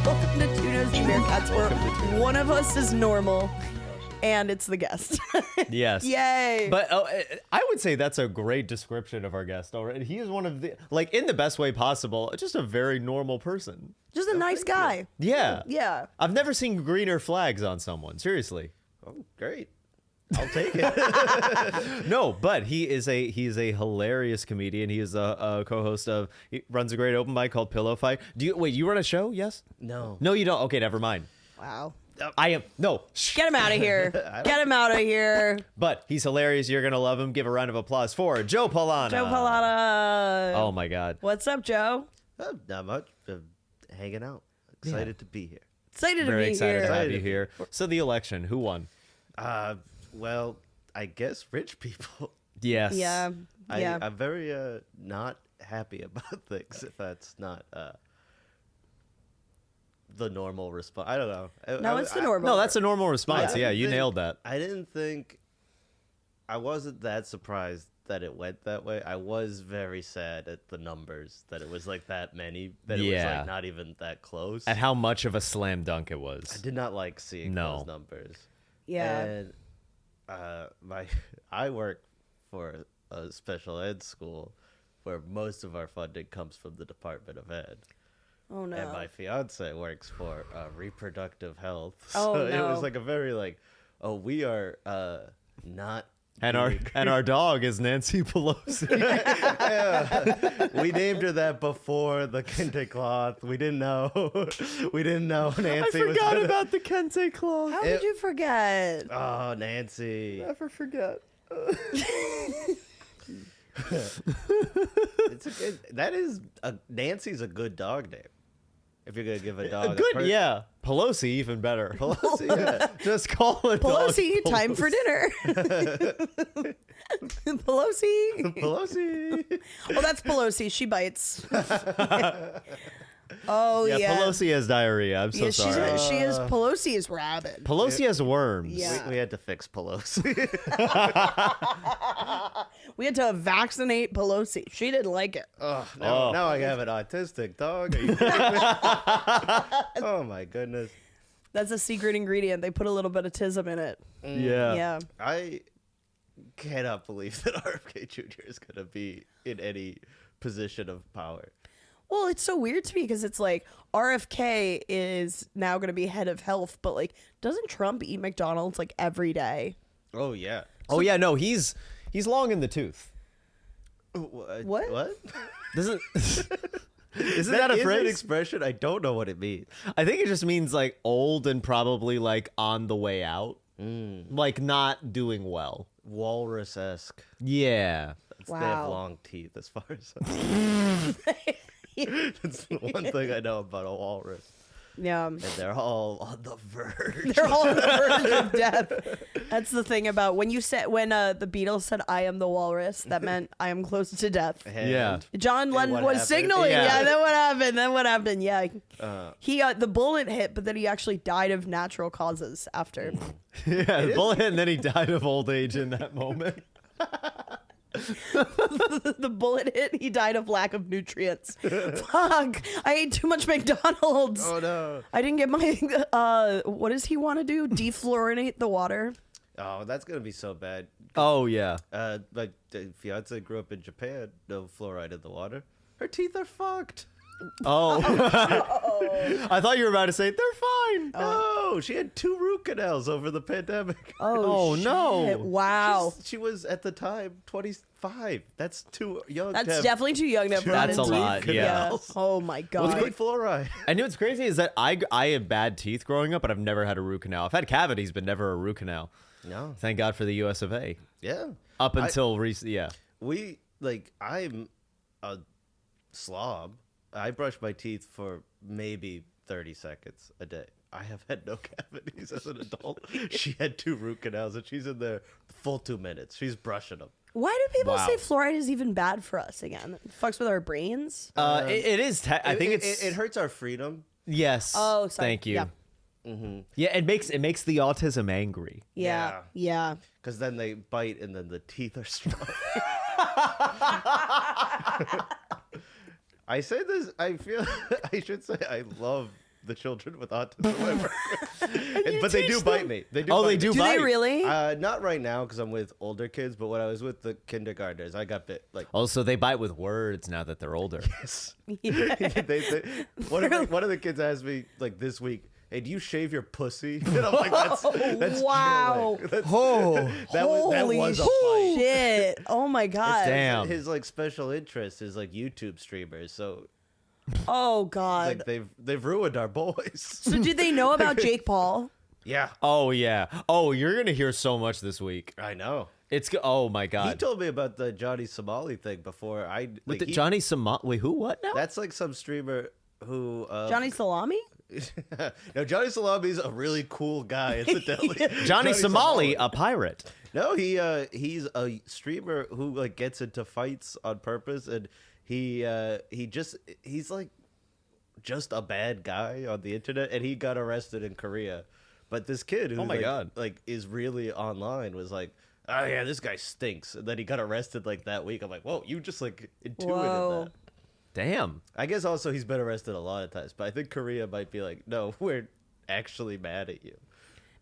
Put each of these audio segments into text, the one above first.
Welcome to Two Nosy Meerkats, where one of us is normal, and it's the guest. Yes. Yay. But I would say that's a great description of our guest already. He is one of the, like, in the best way possible, just a very normal person. Just a nice guy. Yeah. Yeah. I've never seen greener flags on someone. Seriously. Oh, great. I'll take it. No, but he is a hilarious comedian. He is a co-host of, he runs a great open mic called Pillow Fight. You run a show? Yes? No. No, you don't. Okay, never mind. Wow. I am no. Get him out of here. Get him out of here. But he's hilarious. You're gonna love him. Give a round of applause for Joe Palana. Joe Palana. Oh my God. What's up, Joe? Not much. Hanging out. Excited to be here. Excited Very to be excited here. to have you here. So the election, who won? Well, I guess rich people. Yes. Yeah. Yeah. I'm very not happy about things if that's not the normal response. I don't know. No, it's the normal. No, that's a normal response. Yeah, you nailed that. I didn't think. I wasn't that surprised that it went that way. I was very sad at the numbers, that it was like that many, that it was like not even that close. At how much of a slam dunk it was. I did not like seeing those numbers. Yeah. And I work for a special ed school where most of our funding comes from the Department of Ed. Oh, no. And my fiance works for reproductive health. Oh, So no. it was like a very we are not. And our dog is Nancy Pelosi. We named her that before the kente cloth. We didn't know. We didn't know Nancy was gonna... about the kente cloth. How did you forget? Oh, Nancy. Never forget. It's a good. Nancy's a good dog name. If you're gonna give a dog Good, a person. yeah. Pelosi, even better. Pelosi, yeah. Just call it Pelosi, time for dinner. Pelosi. Pelosi. Oh, that's Pelosi. She bites. Oh, Yeah, yeah. Pelosi has diarrhea. I'm so Yeah, sorry. she is. Pelosi is rabid. Pelosi has worms. Yeah. We had to fix Pelosi. We had to vaccinate Pelosi. She didn't like it. Now I have an autistic dog. Are you kidding me? Oh my goodness. That's a secret ingredient. They put a little bit of tism in it. Yeah. Yeah. I cannot believe that RFK Jr. is gonna be in any position of power. Well, it's so weird to me because it's like RFK is now going to be head of health, but like, doesn't Trump eat McDonald's like every day? Oh yeah. Oh yeah, no, he's long in the tooth. What? What? Isn't that a is phrase? an expression? I don't know what it means. I think it just means like old and probably like on the way out. Like not doing well. Walrus-esque. Yeah. They have Wow. long teeth, as far as that's the one thing I know about a walrus. Yeah. And they're all on the verge. They're all on the verge of death. That's the thing about when the Beatles said "I am the walrus," that meant I am close to death. And Yeah. John Lennon what was happened? signaling. Yeah. Yeah. Then what happened? Yeah. He got the bullet hit, but then he actually died of natural causes after. Yeah, the bullet hit and then he died of old age in that moment. The bullet hit. He died of lack of nutrients. Fuck! I ate too much McDonald's. Oh no. I didn't get my. What does he want to do? Defluorinate the water? Oh, that's gonna be so bad. Oh yeah. My fiance grew up in Japan. No fluoride in the water. Her teeth are fucked. Oh. I thought you were about to say they're fine. No, she had 2 root canals over the pandemic. Oh, no. shit. Wow. She was at the time 25. That's too young. That's to have definitely too young to have That's rotten a teeth. lot, yeah. Oh my god. good fluoride. And what's crazy is that I had bad teeth growing up, but I've never had a root canal. I've had cavities, but never a root canal. No. Thank God for the US of A. Yeah. Up until recently, yeah. I'm a slob. I brush my teeth for maybe 30 seconds a day. I have had no cavities as an adult. She had 2 root canals, and she's in there full 2 minutes. She's brushing them. Why do people Wow. say fluoride is even bad for us again? It fucks with our brains? It is. I think it hurts our freedom. Yes. Oh, sorry. Thank you. Yeah. Yeah, it makes the autism angry. Yeah. Yeah. Because then they bite, and then the teeth are strong. I say this. I feel I should say I love the children with autism. But they do bite me. They do. Oh, bite they me. do Do bite. they really? Not right now because I'm with older kids, but when I was with the kindergartners, I got bit. Like, Oh, so they bite with words now that they're older. yes. Yeah. One of the kids asked me like this week, "Hey, do you shave your pussy?" And I'm like, "That's Wow. chilling. That's, Oh, that Holy was a fight." shit. Oh my god. damn. His like special interest is like YouTube streamers, so Oh god. like they've ruined our boys. So did they know about Jake Paul? Yeah, Oh yeah. Oh, you're gonna hear so much this week. I know. Oh my He god. told me about the Johnny Somali thing before. With the Johnny Somali. Wait, who? What now? That's like some streamer who Johnny Salami? no, Johnny Salami's a really cool guy, incidentally. Johnny Somali, a pirate. No, he's a streamer who like gets into fights on purpose, and he's like just a bad guy on the internet, and he got arrested in Korea. But this kid who Oh my God. like is really online was like, "Oh yeah, this guy stinks," and then he got arrested like that week. I'm like, "Whoa, you just like intuited Whoa. that." Damn. I guess also he's been arrested a lot of times, but I think Korea might be like, "No, we're actually mad at you."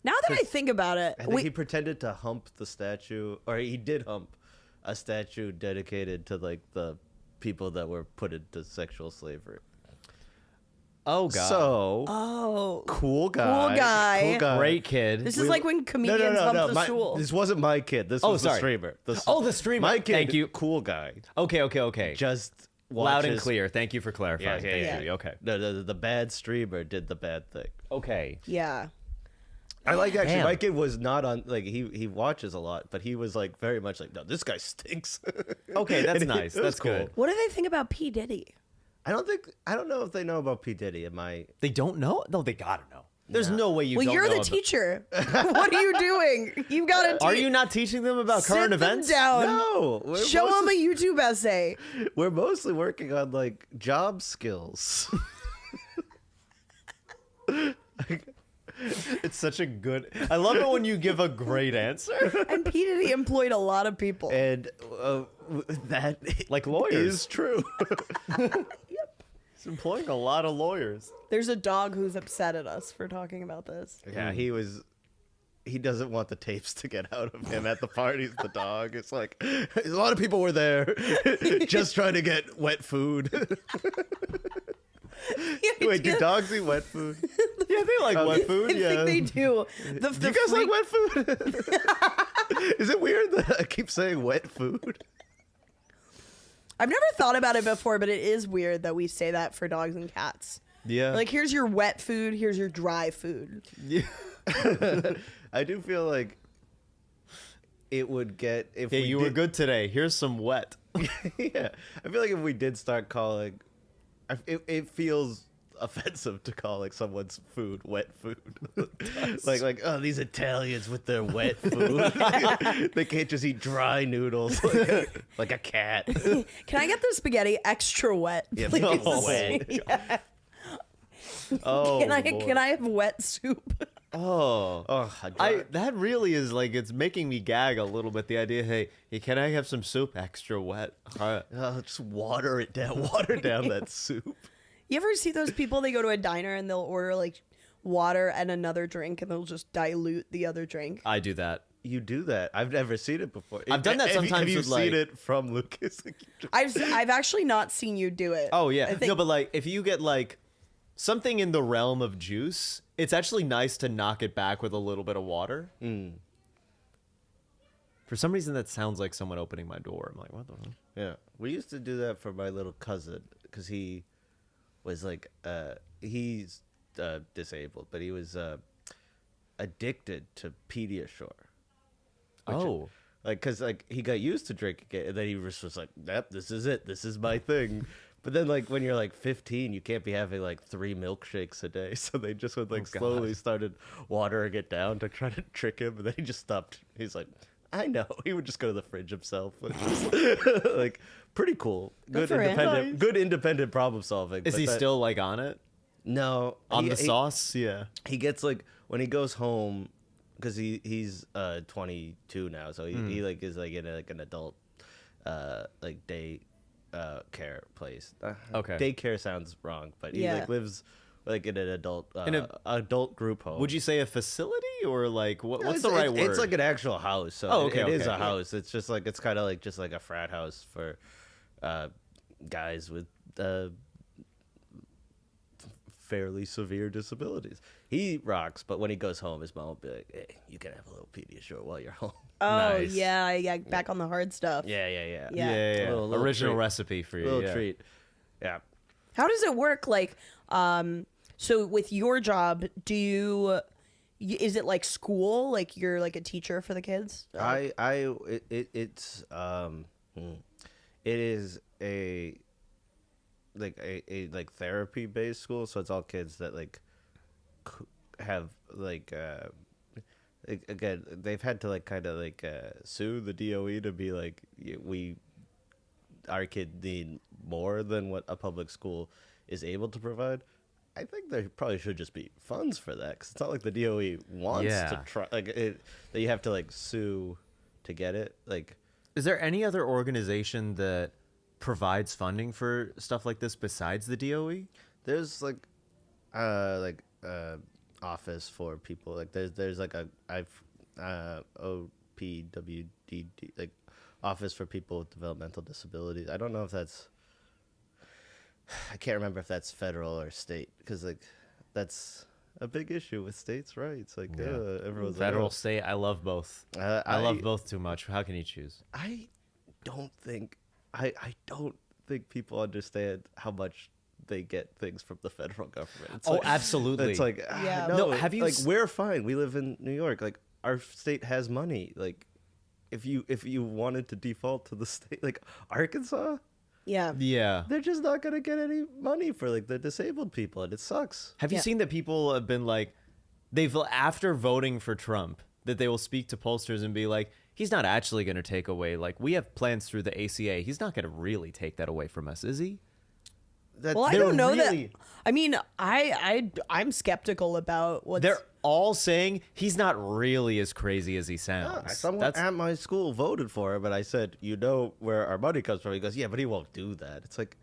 Now that I think about it, I think he pretended to hump the statue, or he did hump a statue dedicated to like the people that were put into sexual slavery. Oh god. So oh, cool guy, Cool guy. Great kid. this is like when comedians hump the stool. This wasn't my kid. This Oh, was the sorry. streamer. The streamer. My kid. Thank you. Cool guy. Okay. Just Loud and watches- clear. Thank you for clarifying. Yeah. Thank you. Okay. No, the bad streamer did the bad thing. Okay. Yeah. I like actually. Damn. My kid was not on like he watches a lot, but he was like very much like, no, this guy stinks. Okay, that's And nice. it was That's good. What do they think about P. Diddy? I don't know if they know about P Diddy. Am I? They don't know? No, they gotta know. There's no way you Well, don't you're know the about- teacher. What are you doing? You've got to Are you not teaching them about sit current them events? down. No. Show them a YouTube essay. We're mostly working on like job skills. It's such a good. I love it when you give a great answer. And P. Diddy employed a lot of people. And that Like lawyers. is true. He's employing a lot of lawyers. There's a dog who's upset at us for talking about this. Yeah, he doesn't want the tapes to get out of him at the parties. The dog. It's like a lot of people were there just trying to get wet food. Wait, do dogs eat wet food? Yeah, they like wet food. I Yeah. think they do. Do you guys like wet food? Is it weird that I keep saying wet food? I've never thought about it before, but it is weird that we say that for dogs and cats. Yeah. Like, here's your wet food, here's your dry food. Yeah. I do feel like it would get if Hey, we you were did- good today. Here's some wet. Yeah, I feel like if we did start calling, it feels offensive to call like someone's food wet food. like oh, these Italians with their wet food. They can't just eat dry noodles like a cat. Can I get the spaghetti extra wet, Yeah, please? make it wet. Yeah. Oh. Can boy. I have wet soup? Oh. Oh, That really is like it's making me gag a little bit. The idea, hey, can I have some soup extra wet? just water it down. Water down that soup. You ever see those people, they go to a diner and they'll order like water and another drink and they'll just dilute the other drink? I do that. You do that. I've never seen it before. I've done that sometimes Have you with, seen like- it from Lucas? I've actually not seen you do it. Oh yeah. I think, No, but like if you get like something in the realm of juice, it's actually nice to knock it back with a little bit of water. For some reason, that sounds like someone opening my door. I'm like, what the hell? Yeah, we used to do that for my little cousin because he was like, he's disabled, but he was addicted to Pediasure. Oh. Like, cause like he got used to drinking it, and then he was like, "Yep, this is it. This is my thing." But then, like when you're like 15, you can't be having like 3 milkshakes a day. So they just would like God. slowly started watering it down to try to trick him, and then he just stopped. He's like, "I know." He would just go to the fridge himself. Which is, like pretty cool. Good for him. independent. Nice. Good independent problem solving. Is but he that- still like on it? No, On he- the he- sauce? Yeah. he gets like when he goes home because he's 22 now, so he like is like in like an adult like day care place. Okay. Daycare sounds wrong, but he Yeah. like lives like in an adult In a- adult group home. Would you say a facility or like No, what's it's- the right it's- word? It's like an actual house. So Oh, okay, it is okay, a yeah. house. It's just like it's kind of like just like a frat house for guys with fairly severe disabilities. He rocks, but when he goes home, his mom will be like, "Hey, you can have a little Pediasure while you're home." Oh Nice. yeah, back on the hard stuff. Yeah. Yeah. yeah. Little Original treat. recipe for you. Little yeah. treat. Yeah. How does it work? Like, so with your job, is it like school? Like you're like a teacher for the kids? It is a like therapy based school, so it's all kids that like have like again, they've had to like kind of like sue the DOE to be like our kid need more than what a public school is able to provide. I think there probably should just be funds for that, because it's not like the DOE wants to try that you have to like sue to get it. Like, Is there any other organization that provides funding for stuff like this besides the DOE? there's like office for people, like there's like OPWDD, like office for people with developmental disabilities. I don't know if that's, I can't remember if that's federal or state, because like that's a big issue with states' rights. Like everyone's Federal, like, state, I love both. oh. I love both too much. How can you choose? I don't think I don't think people understand how much they get things from the federal government. It's Oh, like, absolutely. It's like Yeah. no, No, have you like s- we're fine. We live in New York. Like our state has money. Like if you wanted to default to the state, like Arkansas, Yeah. Yeah. they're just not gonna get any money for like the disabled people, and it sucks. Have you Yeah. seen that people have been like, they've, after voting for Trump, that they will speak to pollsters and be like, he's not actually going to take away, like, we have plans through the ACA. He's not going to really take that away from us, is he? That, Well, I They're don't know really- that. I mean, I'm skeptical about what's. They're all saying he's not really as crazy as he sounds. Someone at my school voted for him, but I said, you know where our money comes from. He goes, yeah, but he won't do that. It's like,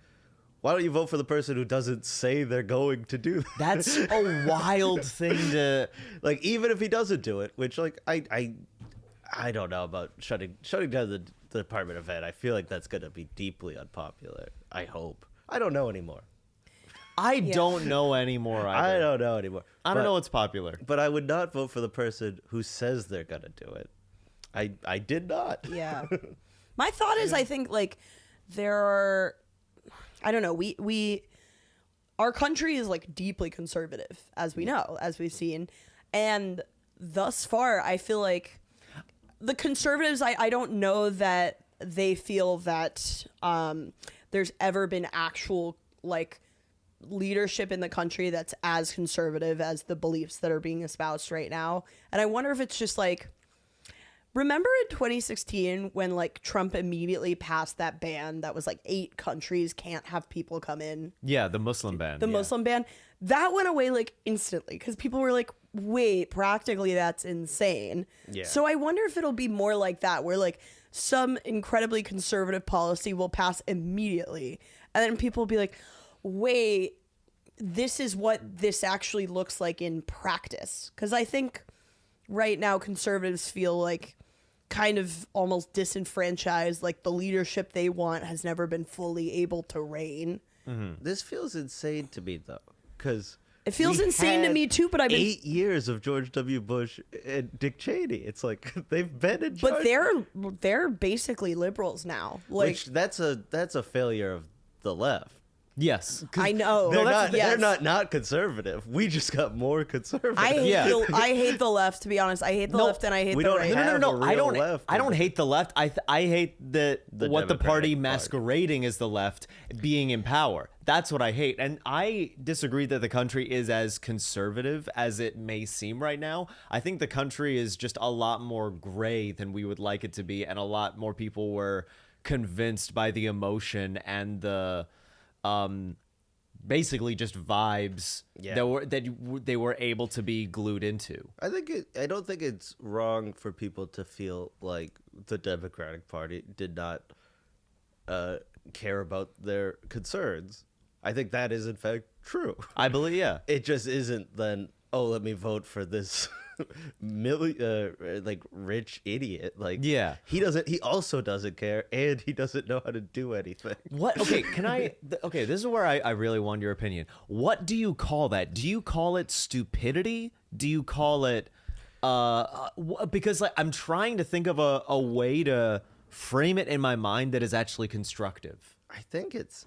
why don't you vote for the person who doesn't say they're going to do that? That's a wild thing to... Like, even if he doesn't do it, which like I don't know about shutting down the Department of Ed. I feel like that's gonna be deeply unpopular. I hope. I don't know anymore. I don't know anymore either. I don't know anymore. I don't But- know what's popular. But I would not vote for the person who says they're gonna do it. I did not. Yeah. My thought is, I think like there are, I don't know, our country is like deeply conservative, as we know, as we've seen. And thus far, I feel like the conservatives, I don't know that they feel that there's ever been actual like leadership in the country that's as conservative as the beliefs that are being espoused right now. And I wonder if it's just like, remember in 2016 when like Trump immediately passed that ban that was like 8 countries can't have people come in, Yeah, the Muslim ban. the yeah. Muslim ban? That went away like instantly because people were like, wait, practically that's insane. Yeah. So I wonder if it'll be more like that, where like some incredibly conservative policy will pass immediately. And then people will be like, wait, this is what this actually looks like in practice. Because I think right now conservatives feel like kind of almost disenfranchised, like the leadership they want has never been fully able to reign. This feels insane to me though, because It feels insane to me too, but I've been 8 years of George W. Bush and Dick Cheney. It's like they've been in charge. but they're basically liberals now. Like Which that's a failure of the left. Yes. 'cause I know. They're That's- not. yes. They're not conservative. We just got more conservative. I hate Yeah. I hate the left, to be honest. I hate the No, left and I hate we the don't right. have- No. a I real don't. left. I don't hate the left. I hate what the Democratic party Party. masquerading as the left being in power. That's what I hate, and I disagree that the country is as conservative as it may seem right now. I think the country is just a lot more gray than we would like it to be, and a lot more people were convinced by the emotion and the basically just vibes Yeah. they were able to be glued into. I don't think it's wrong for people to feel like the Democratic Party did not care about their concerns. I think that is in fact true. I believe, yeah. It just isn't then, oh, let me vote for this like rich idiot. Like, Yeah. he also doesn't care, and he doesn't know how to do anything. What? Okay, okay, this is where I really want your opinion. What do you call that? Do you call it stupidity? Do you call it, because like I'm trying to think of a way to frame it in my mind that is actually constructive. I think it's,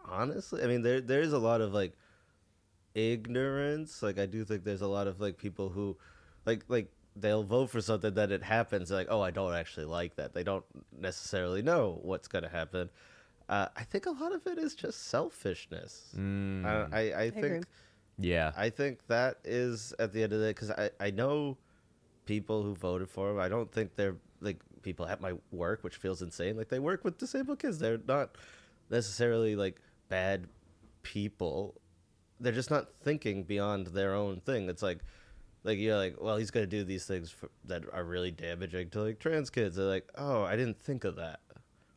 honestly, I mean, there's a lot of like ignorance. Like, I do think there's a lot of like people who like they'll vote for something that it happens like, oh, I don't actually like that. They don't necessarily know what's going to happen. I think a lot of it is just selfishness. I agree. think Yeah. I think that is at the end of the day, because I know people who voted for him. I don't think they're like people at my work, which feels insane. Like, they work with disabled kids. They're not necessarily like bad people. They're just not thinking beyond their own thing. It's like you're like, well, he's gonna do these things that are really damaging to like trans kids. They're like, oh, I didn't think of that,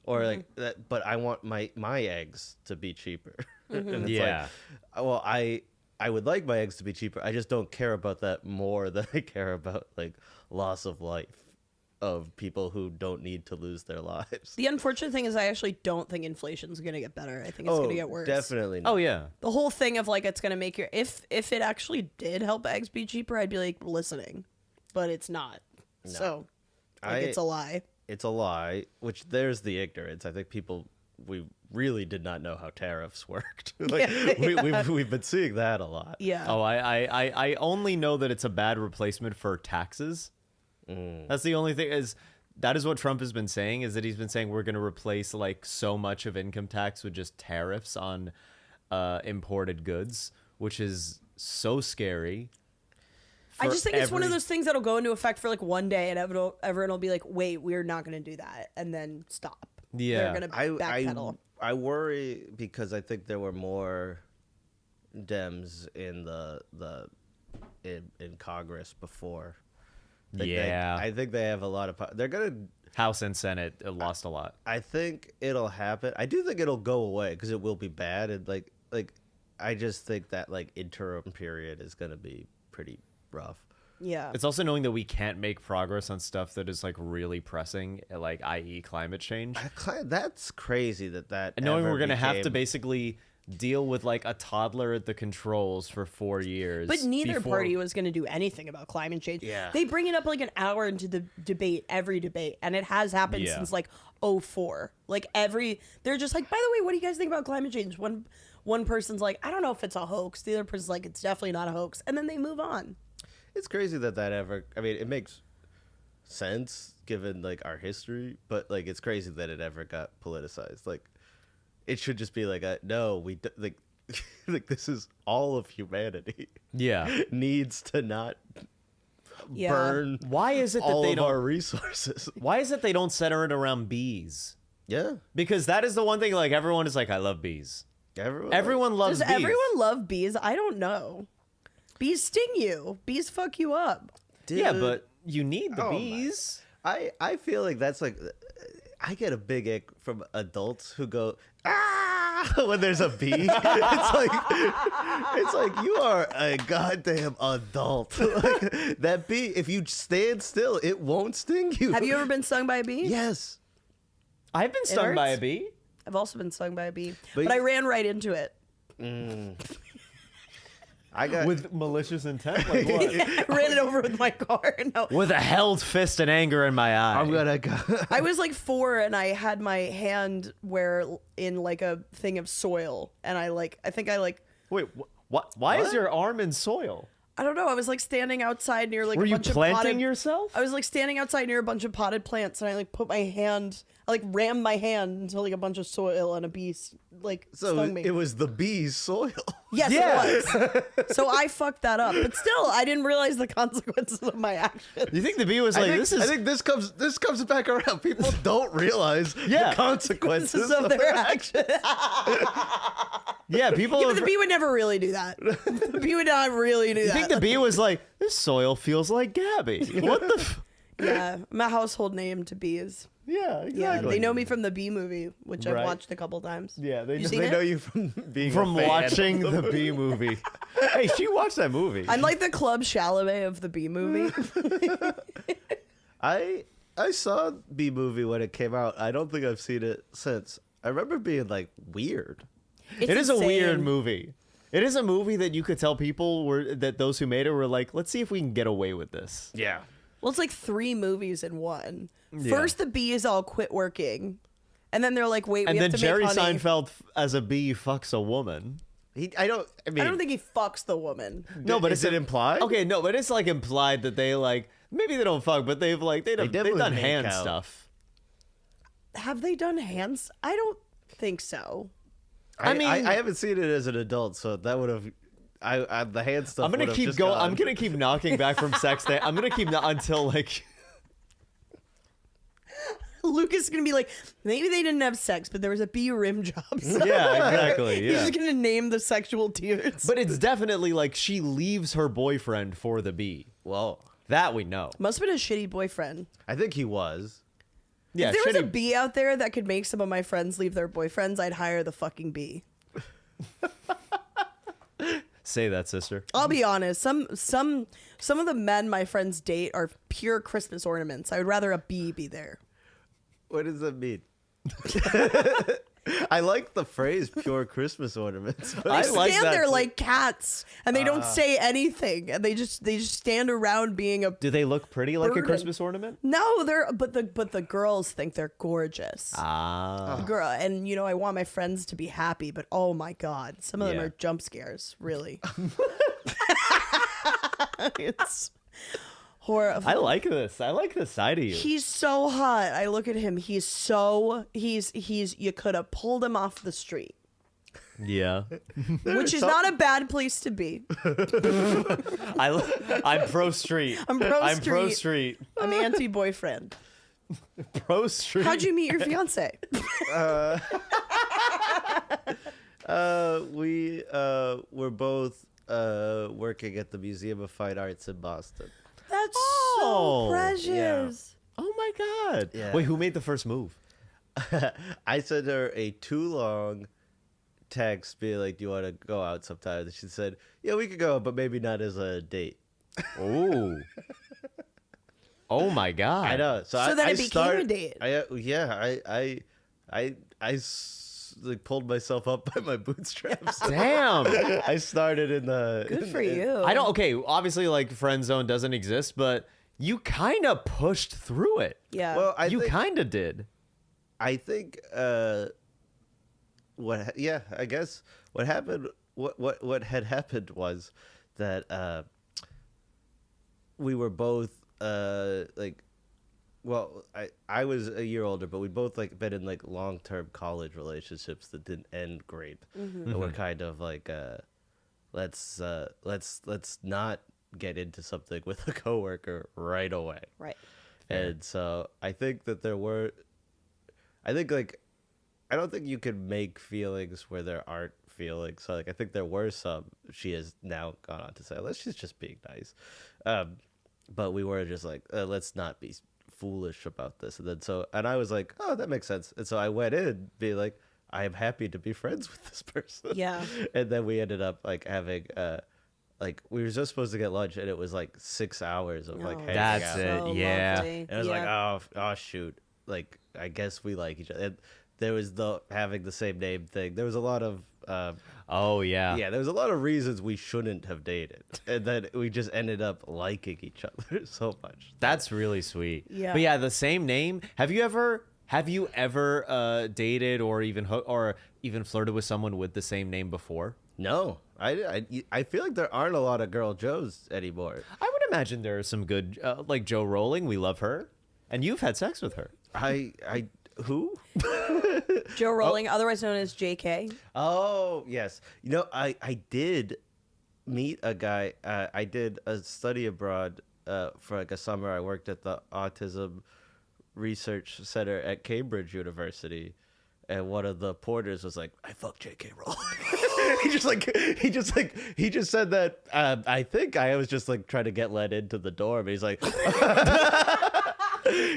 or like that. But I want my eggs to be cheaper. And it's Yeah. like, well, I would like my eggs to be cheaper. I just don't care about that more than I care about like loss of life of people who don't need to lose their lives. The unfortunate thing is I actually don't think inflation's going to get better. I think it's going to get worse. Definitely not. Oh yeah. The whole thing of like it's going to make your if it actually did help eggs be cheaper, I'd be like listening. But it's not. No. So like it's a lie. It's a lie, which there's the ignorance. I think we really did not know how tariffs worked. Like, we've been seeing that a lot. Yeah. Oh, I only know that it's a bad replacement for taxes. That's the only thing that is what Trump has been saying, is that he's been saying we're going to replace like so much of income tax with just tariffs on imported goods, which is so scary. I just think it's one of those things that'll go into effect for like one day and everyone will be like, wait, we're not going to do that. And then stop. Yeah. They're going to backpedal. I worry because I think there were more Dems in in Congress before. I think they have a lot of they're gonna House and Senate lost a lot. I think it'll happen. I do think it'll go away because it will be bad, and like I just think that like interim period is gonna be pretty rough. Yeah. It's also knowing that we can't make progress on stuff that is like really pressing, like i.e. climate change. That's crazy that And knowing ever we're going to have to became- basically deal with like a toddler at the controls for 4 years. But neither before- party was going to do anything about climate change. Yeah. They bring it up like an hour into the debate, every debate, and it has happened Yeah. since like 2004. Like they're just like, by the way, what do you guys think about climate change? One person's like, I don't know if it's a hoax. The other person's like, it's definitely not a hoax. And then they move on. It's crazy that ever. I mean, it makes sense given like our history, but like it's crazy that it ever got politicized. Like, it should just be like, no, like, like this is all of humanity. Yeah. Needs to not Yeah. burn. Why is it that all they of don't? our resources? Why is it they don't center it around bees? Yeah, Because that is the one thing. Like everyone is like, I love bees. everyone Loves Does bees. everyone love bees? I don't know. Bees sting you. Bees fuck you up. Yeah, Dude. but you need the Oh my- bees. I feel like that's like I get a big ick from adults who go when there's a bee. It's like you are a goddamn adult. Like, that bee, if you stand still, it won't sting you. Have you ever been stung by a bee? Yes. I've been stung by a hurts? bee. I've also been stung by a bee, But but I you- ran right into it. I got With malicious intent? Like what? I ran it over with my car. No, With a held fist and anger in my eye. I'm gonna go. I was like 4 and I had my hand in like a thing of soil, and I think I Wait, what? Why is What? your arm in soil? I don't know. I was like standing outside near like Were a you bunch of planting potted, yourself? I was like standing outside near a bunch of potted plants, and I like put my hand, I like rammed my hand into like a bunch of soil, and a bee like So stung me. it was the bee's soil. Yes, Yeah. it was. So I fucked that up, but still, I didn't realize the consequences of my actions. You think the bee was like, I this is... think this comes back around. People don't realize Yeah. the consequences of their actions. Yeah, people... Yeah, but have- the bee would never really do that. The bee would not really do you that. think the bee was like, this soil feels like Gabby. What the... Yeah, I'm a household name to bees. Yeah, Yeah, exactly. they know me from the Bee Movie, which I've Right. watched a couple times. Yeah, they, You seen They it? know you from being from a fan watching of the Bee movie. Hey, she watched that movie. I'm like the Club Chalamet of the Bee Movie. I saw B movie when it came out. I don't think I've seen it since. I remember being like weird. It's It is a weird insane. movie. It is a movie that you could tell people that those who made it were like, let's see if we can get away with this. Yeah. Well, it's like 3 movies in one. Yeah. First, the bees all quit working, and then they're like, "Wait, And we then have to Jerry make honey." Seinfeld as a bee fucks a woman. I mean, I don't think he fucks the woman. No, but is it implied? Okay, no, but it's like implied that they like maybe they don't fuck, but they've definitely done make hand out. stuff. Have they done hands? I don't think so. I mean- I haven't seen it as an adult, so that would have. I the hand stuff. I'm gonna would've keep just going. gone. I'm gonna keep knocking back from sex day. I'm gonna keep until like. Lucas is gonna be like, maybe they didn't have sex, but there was a bee rim job. somewhere." Yeah, exactly. He's Yeah. just gonna name the sexual tears. But it's definitely like she leaves her boyfriend for the bee. Well, That we know. Must have been a shitty boyfriend. I think he was. Yeah, If there was a shitty- bee out there that could make some of my friends leave their boyfriends, I'd hire the fucking bee. Say that, sister. I'll be honest. Some of the men my friends date are pure Christmas ornaments. I would rather a bee be there. What does that mean? I like the phrase "pure Christmas ornaments." But I They like stand that there too. like cats, and they don't say anything, and they just stand around being a. Do they look pretty like a Burden. Christmas ornament? No, but the girls think they're gorgeous. Ah. Girl, and I want my friends to be happy, but oh my god, some of them Yeah. are jump scares. Really, it's horrible. I like this. I like this side of you. He's so hot. I look at him. He's you could have pulled him off the street, Yeah. which is not a bad place to be. I'm pro street. I'm pro I'm pro street. street. I'm anti-boyfriend. Pro street. How'd you meet your fiance? We were both working at the Museum of Fine Arts in Boston. That's Oh, so precious. Oh my god. Yeah. Wait, who made the first move? I sent her a too long text being like, "Do you want to go out sometime?" And she said, "Yeah, we could go, but maybe not as a date." Oh. Oh my god. I know. So then I it became started, a date. Like pulled myself up by my bootstraps. Damn. I started in the. Good for you. I don't. Okay, obviously, like friend zone doesn't exist, but you kind of pushed through it. Yeah. Well, You kind of did. I think I guess what happened what had happened was that we were both I was a year older, but we both like been in like long-term college relationships that didn't end great. And we're kind of like let's not get into something with a coworker right away. right. And so I think that I don't think you can make feelings where there aren't feelings. So like I think there were some. She has now gone on to say, she's just being nice. But we were just like, let's not be foolish about this. And I was like, oh, that makes sense. And so I went in being like, I am happy to be friends with this person. Yeah. And then we ended up like having like we were just supposed to get lunch, and it was like 6 hours of like Oh, hanging That's out. it. so yeah. lovely. And I was Yeah. like, oh shoot, like I guess we like each other. And there was the having the same name thing. There was a lot of Oh yeah. there was a lot of reasons we shouldn't have dated, and then we just ended up liking each other so much. That's really sweet. Yeah. But yeah, the same name. Have you ever dated or even flirted with someone with the same name before? No, I feel like there aren't a lot of girl Joes anymore. I would imagine there are some good, like Joe Rowling. We love her, and you've had sex with her. Who? Joe Rowling, otherwise known as JK. Oh, yes. I did meet a guy. I did a study abroad for like a summer. I worked at the Autism Research Center at Cambridge University. And one of the porters was like, "I fucked J.K. Rowling." he just said that. I think I was just like trying to get let into the dorm. He's like,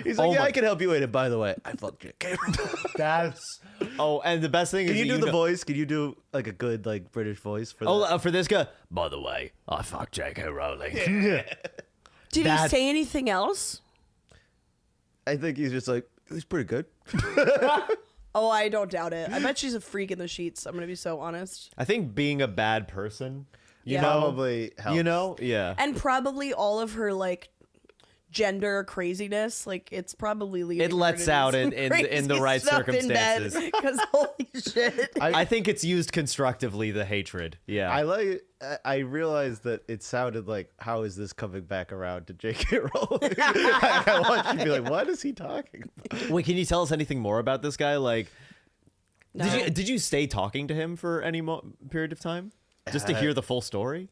He's like, Oh yeah, my- I can help you with it. By the way, I fucked J.K. Rowling. That's. Oh, and the best thing Can is you that do the voice? Can you do like a good like British voice for Oh, that? for this guy. By the way, I fucked J.K. Rowling. Did he That- say anything else? I think he's just like, it was pretty good. Oh, I don't doubt it. I bet she's a freak in the sheets. I'm gonna be so honest. I think being a bad person, you Yeah. know, Probably helps. you know, yeah. And probably all of her like gender craziness, like it's probably leading. It lets out in the right circumstances. Because holy shit. I think it's used constructively, the hatred. Yeah. I realized that it sounded like, how is this coming back around to J.K. Rowling? I want you to be like, what is he talking about? Wait, can you tell us anything more about this guy? Like, No. did you stay talking to him for any period of time? Just to hear the full story?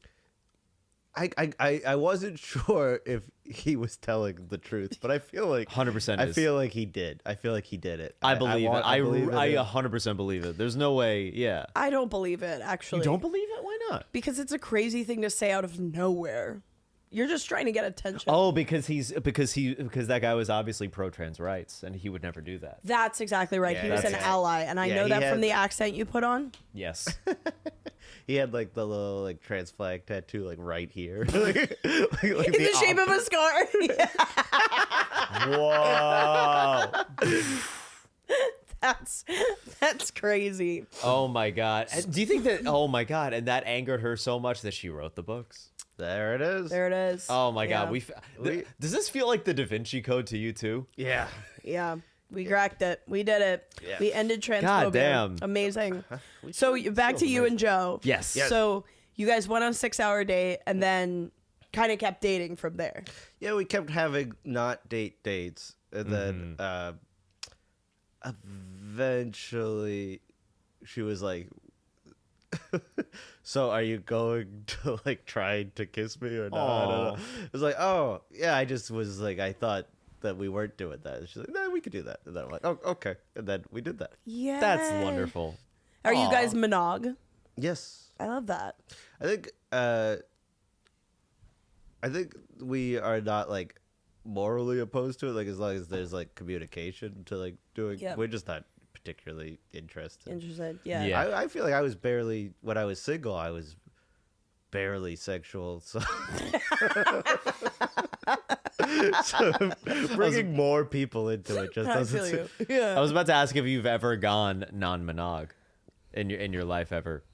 I wasn't sure if he was telling the truth, but I feel like 100% I is. feel like he did. I feel like he did it. I believe it. I believe I it. 100% believe it. There's no way. Yeah. I don't believe it, actually. You don't believe it? Why not? Because it's a crazy thing to say out of nowhere. You're just trying to get attention. Oh, because that guy was obviously pro-trans rights, and he would never do that. That's exactly right. Yeah, He was an that's- ally, and I yeah, know he that had- from the accent you put on. Yes. He had like the little like trans flag tattoo like right here, like In the shape of a scar. Yeah, Whoa. that's crazy. Oh my god. And do you think that? Oh my god. And that angered her so much that she wrote the books. There it is. There it is. Oh my god. We- Does this feel like the Da Vinci Code to you too? Yeah. Yeah, we cracked it. We did it. Yeah. We ended transphobia. God damn. Amazing. So back to you and Joe. Yes. Yes. So you guys went on a 6-hour date and then kind of kept dating from there. Yeah, we kept having not date dates, and then eventually she was like, so are you going to like try to kiss me or not? I don't know. It was like, oh yeah, I just was like, I thought that we weren't doing that. And she's like, no, we could do that. And then I'm like, oh, okay. And then we did that. Yeah. That's wonderful. Are you Aw. guys monog? Yes. I love that. I think we are not like morally opposed to it, like as long as there's like communication to like doing. Yeah. We're just not particularly interested. Interested. Yeah. Yeah. I feel like I was barely, when I was single, I was barely sexual. So, so bringing more people into it just I doesn't. feel you. seem- Yeah. I was about to ask if you've ever gone non-monog in your life ever.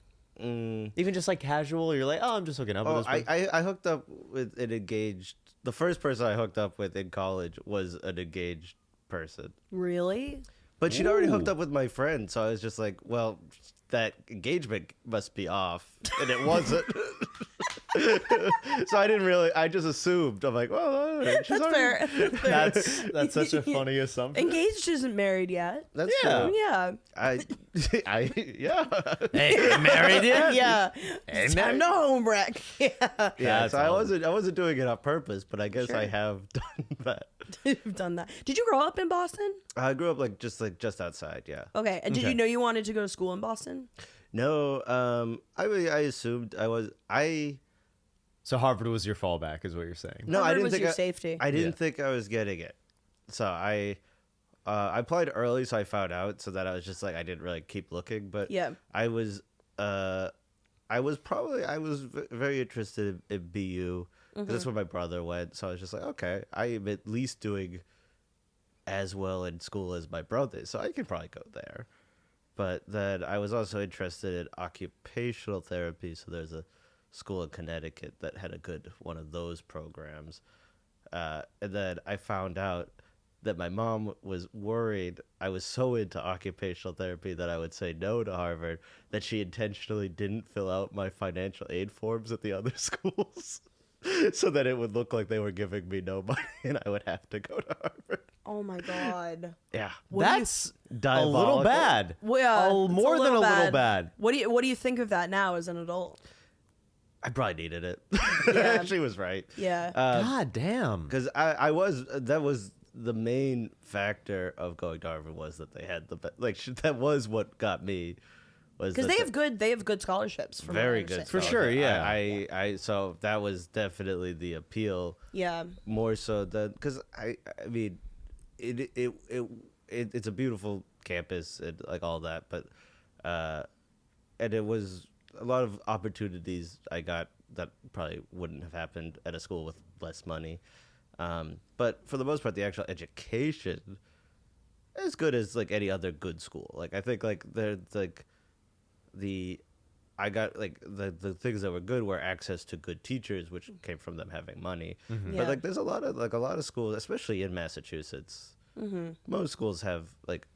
Even just like casual, you're like, oh, I'm just hooking up Oh, with this person. I hooked up with an engaged. The first person I hooked up with in college was an engaged person. Really? But she'd already hooked Ooh. up with my friend, so I was just like, well, that engagement must be off. And it wasn't. So I didn't really, I just assumed. I'm like, well, she's That's already. fair. That's fair. That's such a funny assumption. Engaged isn't married yet. That's Yeah. true. Yeah. Yeah. Hey, married yet? Yeah. Hey, It's time married? to home wreck. Yeah. Yeah, That's so I awesome. wasn't doing it on purpose, but I guess I Sure. have done that. You've done that. Did you grow up in Boston? I grew up just outside, yeah. Okay. And did Okay. you know you wanted to go to school in Boston? No, I assumed So Harvard was your fallback, is what you're saying. no, I Harvard didn't was think your I, safety. I didn't Yeah. think I was getting it. So I applied early, so I found out. So that I was just like, I didn't really keep looking. But Yeah. I was very interested in BU because that's where my brother went. So I was just like, okay, I am at least doing as well in school as my brother, so I could probably go there. But then I was also interested in occupational therapy, so there's a school in Connecticut that had a good one of those programs. And then I found out that my mom was worried I was so into occupational therapy that I would say no to Harvard that she intentionally didn't fill out my financial aid forms at the other schools so that it would look like they were giving me no money and I would have to go to Harvard. Oh my God. Yeah. That's a Diabolical. little bad. Well, yeah, Oh, it's more than a little bad. What do you think of that now as an adult? I probably needed it. Yeah. She was right. Yeah. God damn. Because that was the main factor of going to Harvard was that they had that was what got me. Because they have good scholarships. From what I very good understand. For sure, yeah. I so that was definitely the appeal. Yeah. More so than because I mean, it's a beautiful campus and like all that, but and it was a lot of opportunities I got that probably wouldn't have happened at a school with less money. But for the most part, the actual education is as good as like any other good school. Like I think like there's like I got like the things that were good were access to good teachers, which came from them having money. Yeah. But like there's a lot of schools, especially in Massachusetts. Most schools have like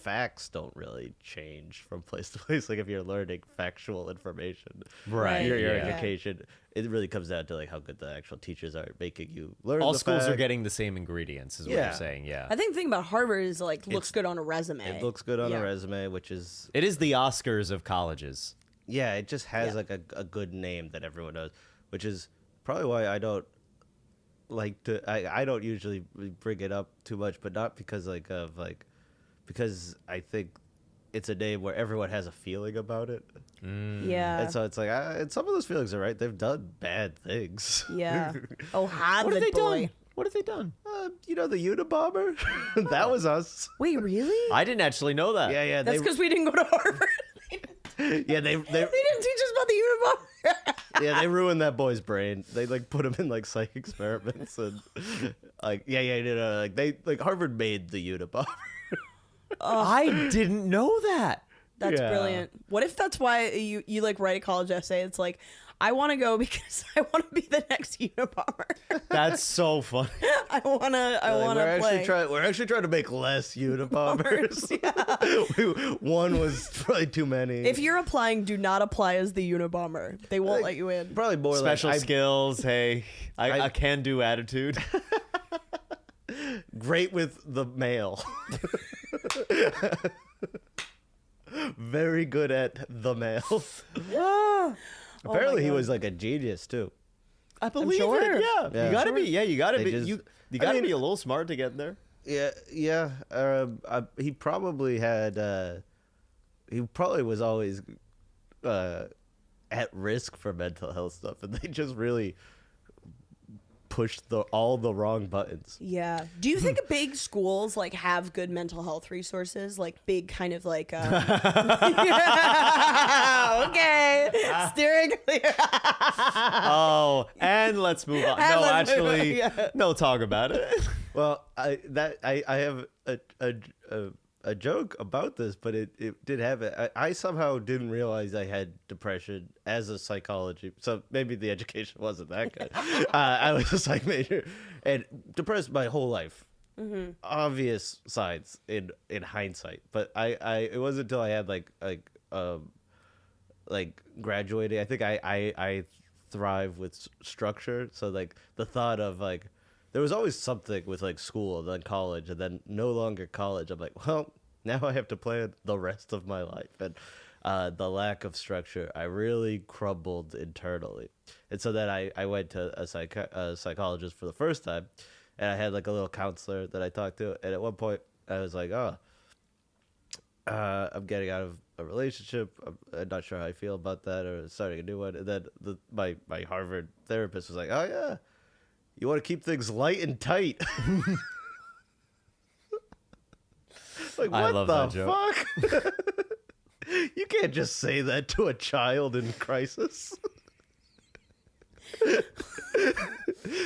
facts don't really change from place to place. Like if you're learning factual information, Right. Your Yeah. education, it really comes down to like how good the actual teachers are making you learn. All the schools are fact. getting the same ingredients, is what Yeah. you're saying. Yeah. I think the thing about Harvard is like looks good on a resume. It looks good on Yeah. a resume, which is It is the Oscars of colleges. yeah, it just has Yeah. like a good name that everyone knows, which is probably why I don't like to. I don't usually bring it up too much, but not because because I think it's a name where everyone has a feeling about it, Yeah. and so it's like and some of those feelings are right. They've done bad things. Yeah. Oh, have What have it, they boy. done? What have they done? You know the Unabomber, that was us. Wait, really? I didn't actually know that. Yeah, That's because we didn't go to Harvard. yeah they They didn't teach us about the Unabomber. yeah, they ruined that boy's brain. They like put him in like psych experiments and like like they like Harvard made the Unabomber. I didn't know that. That's Yeah. brilliant. What if that's why you like write a college essay? It's like, I want to go because I want to be the next Unabomber. That's so funny. I wanna play. We're actually trying to make less Unabombers. One was probably too many. If you're applying, do not apply as the Unabomber. They won't let you in. probably more Special like skills. Hey, I- a can-do attitude. great with the mail. Very good at the mail. Apparently, he God. was like a genius too. I believe sure. it. Yeah. Yeah. You gotta be. Yeah, you gotta They be. just- you I gotta mean- be a little smart to get there. Yeah. He probably had. He probably was always at risk for mental health stuff, and they just really pushed all the wrong buttons. Yeah. Do you think big schools like have good mental health resources? Like big kind of like okay. Steering clear. Ah. Oh, and let's move on. And No, let's move on, actually, yeah. no talk about it. Well, I have a joke about this, but it did have it. I somehow didn't realize I had depression as a psychology. So maybe the education wasn't that good. I was a psych major and depressed my whole life. Obvious signs in hindsight, but I it wasn't until I had like graduating. I think I thrive with structure. So like the thought of like there was always something with like school, then college, and then no longer college. I'm like, well, now I have to plan the rest of my life, and the lack of structure, I really crumbled internally, and so then I went to a psychologist for the first time, and I had like a little counselor that I talked to, and at one point I was like, I'm getting out of a relationship. I'm not sure how I feel about that, or starting a new one. And then my Harvard therapist was like, oh yeah, you want to keep things light and tight. Like, I what love the that joke. fuck? You can't just say that to a child in crisis.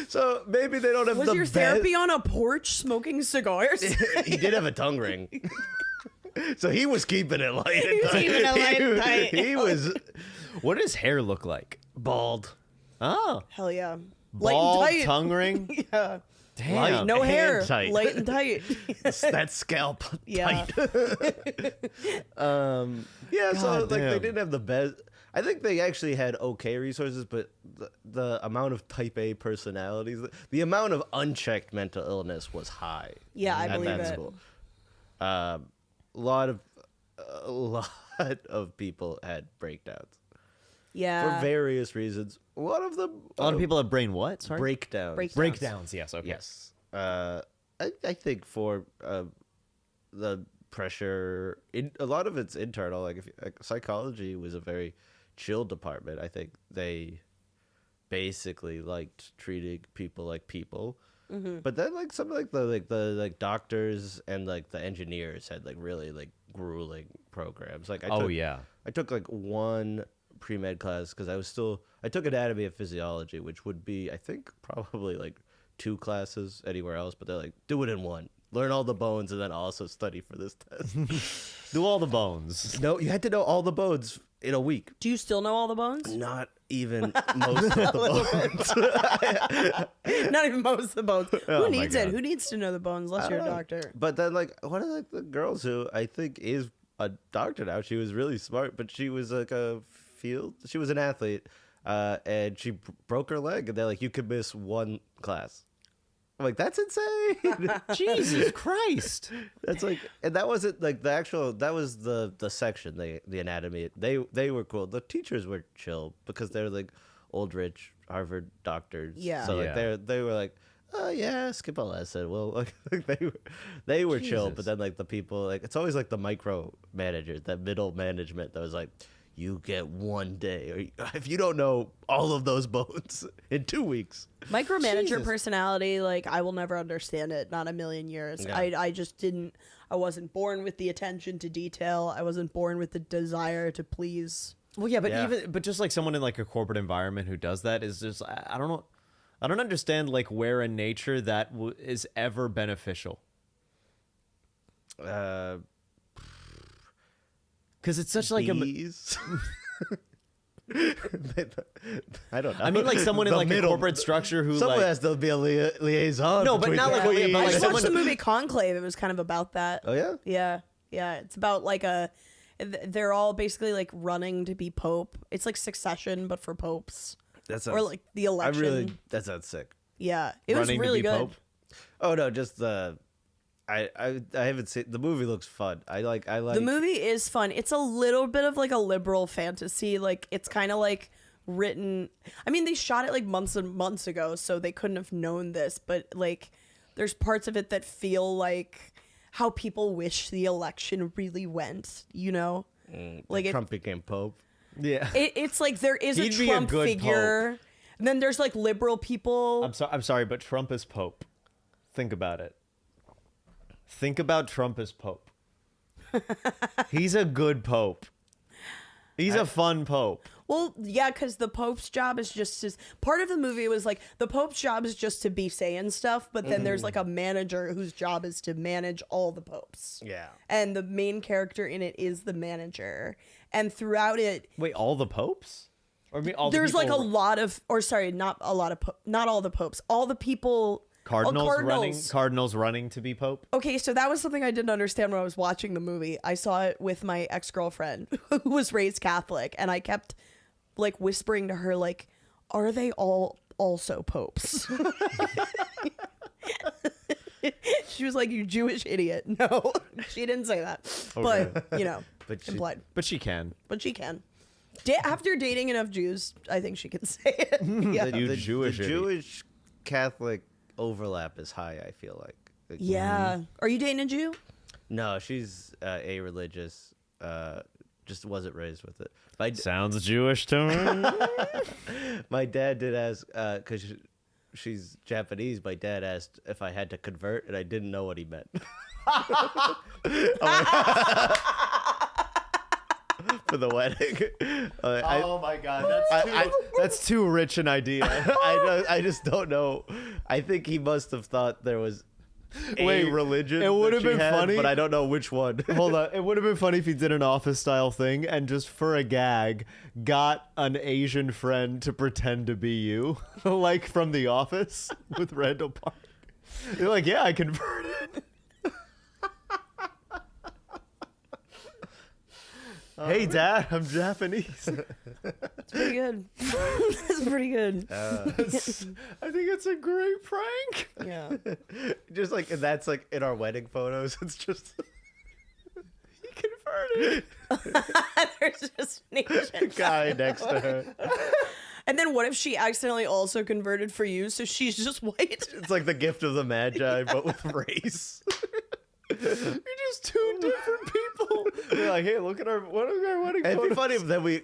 So maybe they don't have Was the your best- therapy on a porch smoking cigars? He did have a tongue ring. So he was keeping it light and was tight. keeping it light and tight. He was What does hair look like? bald. Oh, Hell yeah. bald Light and tight. tongue ring. Yeah. Damn. Light. No And hair. tight. Light and tight. That scalp Yeah. tight. Yeah, so God like they damn. didn't have the best. I think they actually had okay resources, but the amount of type A personalities, the amount of unchecked mental illness was high. Yeah, I at believe that it. school. A lot of people had breakdowns Yeah. for various reasons. A lot of them. A lot of people have brain what? Sorry. breakdowns. Breakdowns. Yes. Okay. Yes. I think for the pressure, a lot of it's internal. Like psychology was a very chill department. I think they basically liked treating people like people. But then like some like the doctors and like the engineers had like really like grueling programs. Like I took like one pre-med class because I took anatomy and physiology, which would be I think probably like 2 classes anywhere else, but they're like do it in one. Learn all the bones and then also study for this test. Do all the bones. No, you had to know all the bones in a week. Do you still know all the bones? Not even most of the bones. Not even most of the bones. Oh Who my needs it? God. Who needs to know the bones unless you're a doctor? But then, like, one of like the girls who I think is a doctor now, she was really smart, but she was like she was an athlete, and she broke her leg, and they're like, you could miss 1 class. I'm like, that's insane. Jesus Christ. That's like, and that wasn't like that was the section, the anatomy. They were cool. The teachers were chill because they're like old rich Harvard doctors. Yeah. So like they were like, oh yeah, skip a lesson. Well, like they were chill, Jesus. but then like the people, like it's always like the micro managers, that middle management that was like, you get 1 day, or if you don't know all of those bones in 2 weeks. Micromanager Jesus. personality, like I will never understand it. Not a million years. Yeah. I just didn't. I wasn't born with the attention to detail. I wasn't born with the desire to please. Well, yeah, but Yeah. but just like someone in like a corporate environment who does that is just I don't know. I don't understand like where in nature that is ever beneficial. Because it's such like a. Bees. I don't know. I mean, like someone in The like middle. a corporate structure who Someone like. has to be a liaison. No, but between not the like a lia- but queens. I like just someone- watched the movie Conclave. It was kind of about that. Oh yeah. Yeah. It's about like they're all basically like running to be pope. It's like Succession, but for popes, That or like the election. That sounds sick. Yeah, it was Running to really be good. Pope? Oh no, just the. I haven't seen the movie. Looks fun. I like. The movie is fun. It's a little bit of like a liberal fantasy. Like it's kind of like written. I mean, they shot it like months and months ago, so they couldn't have known this. But like, there's parts of it that feel like how people wish the election really went. You know, like Trump became pope. Yeah. it's like there is He'd a be a Trump good figure, and then there's like liberal people. I'm sorry, but Trump is Pope. Think about it. Think about Trump as Pope. He's a good Pope. He's a fun Pope. Well, yeah, because the Pope's job is just to, part of the movie was like the Pope's job is just to be saying stuff, but then there's like a manager whose job is to manage all the popes. Yeah. And the main character in it is the manager. And throughout it, Wait, all the popes? Or I mean, all the there's like a people- lot of, or sorry, not a lot of, not all the popes, all the people. Cardinals running to be Pope. Okay, so that was something I didn't understand when I was watching the movie. I saw it with my ex-girlfriend who was raised Catholic, and I kept like whispering to her, like, are they all also popes? She was like, you Jewish idiot. No, she didn't say that. But, you know, implied. But she can. But she can. After dating enough Jews, I think she can say it. Yeah. You The Jewish idiot. Jewish Catholic overlap is high. I feel like. Yeah. Are you dating a Jew? No, she's a religious. Just wasn't raised with it. Sounds Jewish to me. My dad did ask, because she's Japanese. My dad asked if I had to convert, and I didn't know what he meant. For the wedding. Oh my God, that's too rich an idea. I just don't know. I think he must have thought there was a Wait, religion. it would that have she been had, funny. but I don't know which one. Hold on. It would have been funny if he did an office style thing and just for a gag got an Asian friend to pretend to be you, like from The Office with Randall Park. You're like, yeah, I converted. Hey, Dad, I'm Japanese. It's pretty good. That's pretty good. I think it's a great prank. Yeah. Just like, and that's like in our wedding photos. It's just He converted. There's just an Asian guy next to her. And then what if she accidentally also converted for you, so she's just white? It's like the gift of the Magi, but with race. You're just two different people. You're like, hey, look at our wedding It'd be photos. funny if then we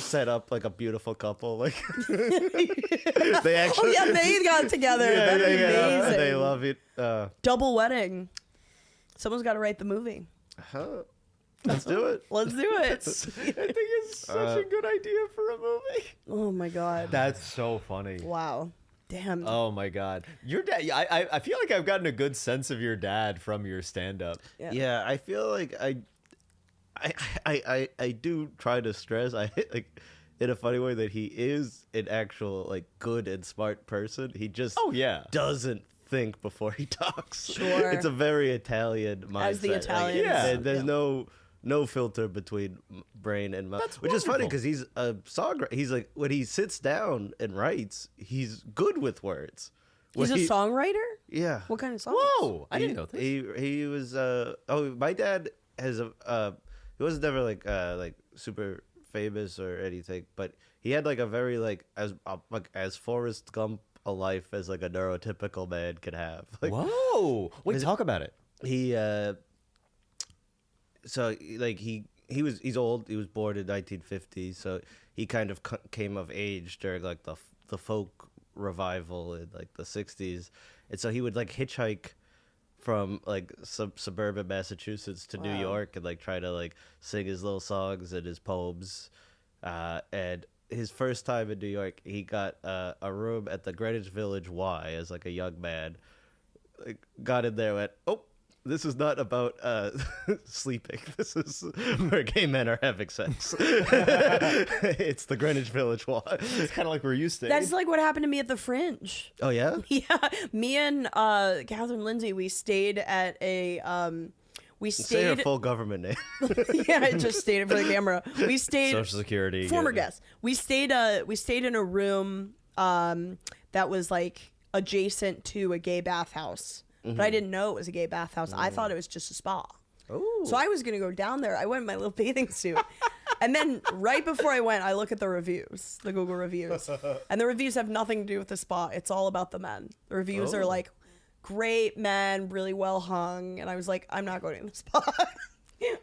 set up like a beautiful couple. Like they actually, Oh yeah, they got together. That'd be amazing. they love it. Double wedding. Someone's got to write the movie. Let's do it. Let's do it. I think it's such a good idea for a movie. Oh my god. That's so funny. Wow. Damn. Oh my god, your dad. I feel like I've gotten a good sense of your dad from your stand-up. Yeah, I feel like I do try to stress like in a funny way that he is an actual like good and smart person. He just doesn't think before he talks. Sure. It's a very Italian mindset. As the Italians. There's no filter between brain and mouth. That's which is funny wonderful. because he's a songwriter. He's like when he sits down and writes, he's good with words. He's a songwriter? Yeah. What kind of song? Whoa, I didn't know this. He was my dad has he was never like super famous or anything, but he had like a very like as Forrest Gump a life as like a neurotypical man could have. Like, Whoa, wait, talk about it. he so like he's old. He was born in 1950, so he kind of came of age during like the folk revival in like the 60s, and so he would like hitchhike from like suburban Massachusetts to New York and like try to like sing his little songs and his poems. And his first time in New York, he got a room at the Greenwich Village Y as like a young man. Like, got in there, went, oh, this is not about sleeping. This is where gay men are having sex. It's the Greenwich Village Y. It's kind of like where you stayed. That's like what happened to me at the Fringe. Oh yeah. Yeah, me and Catherine Lindsay, we stayed at a Say her full government name. Yeah, I just stated for the camera. We stayed Social Security. former guest. We stayed in a room that was like adjacent to a gay bathhouse. But I didn't know it was a gay bathhouse. I thought it was just a spa. Oh. So I was gonna go down there. I went in my little bathing suit. And then right before I went, I look at the reviews, the Google reviews. And the reviews have nothing to do with the spa. It's all about the men. The reviews are like, great men, really well hung. And I was like, I'm not going to the spa.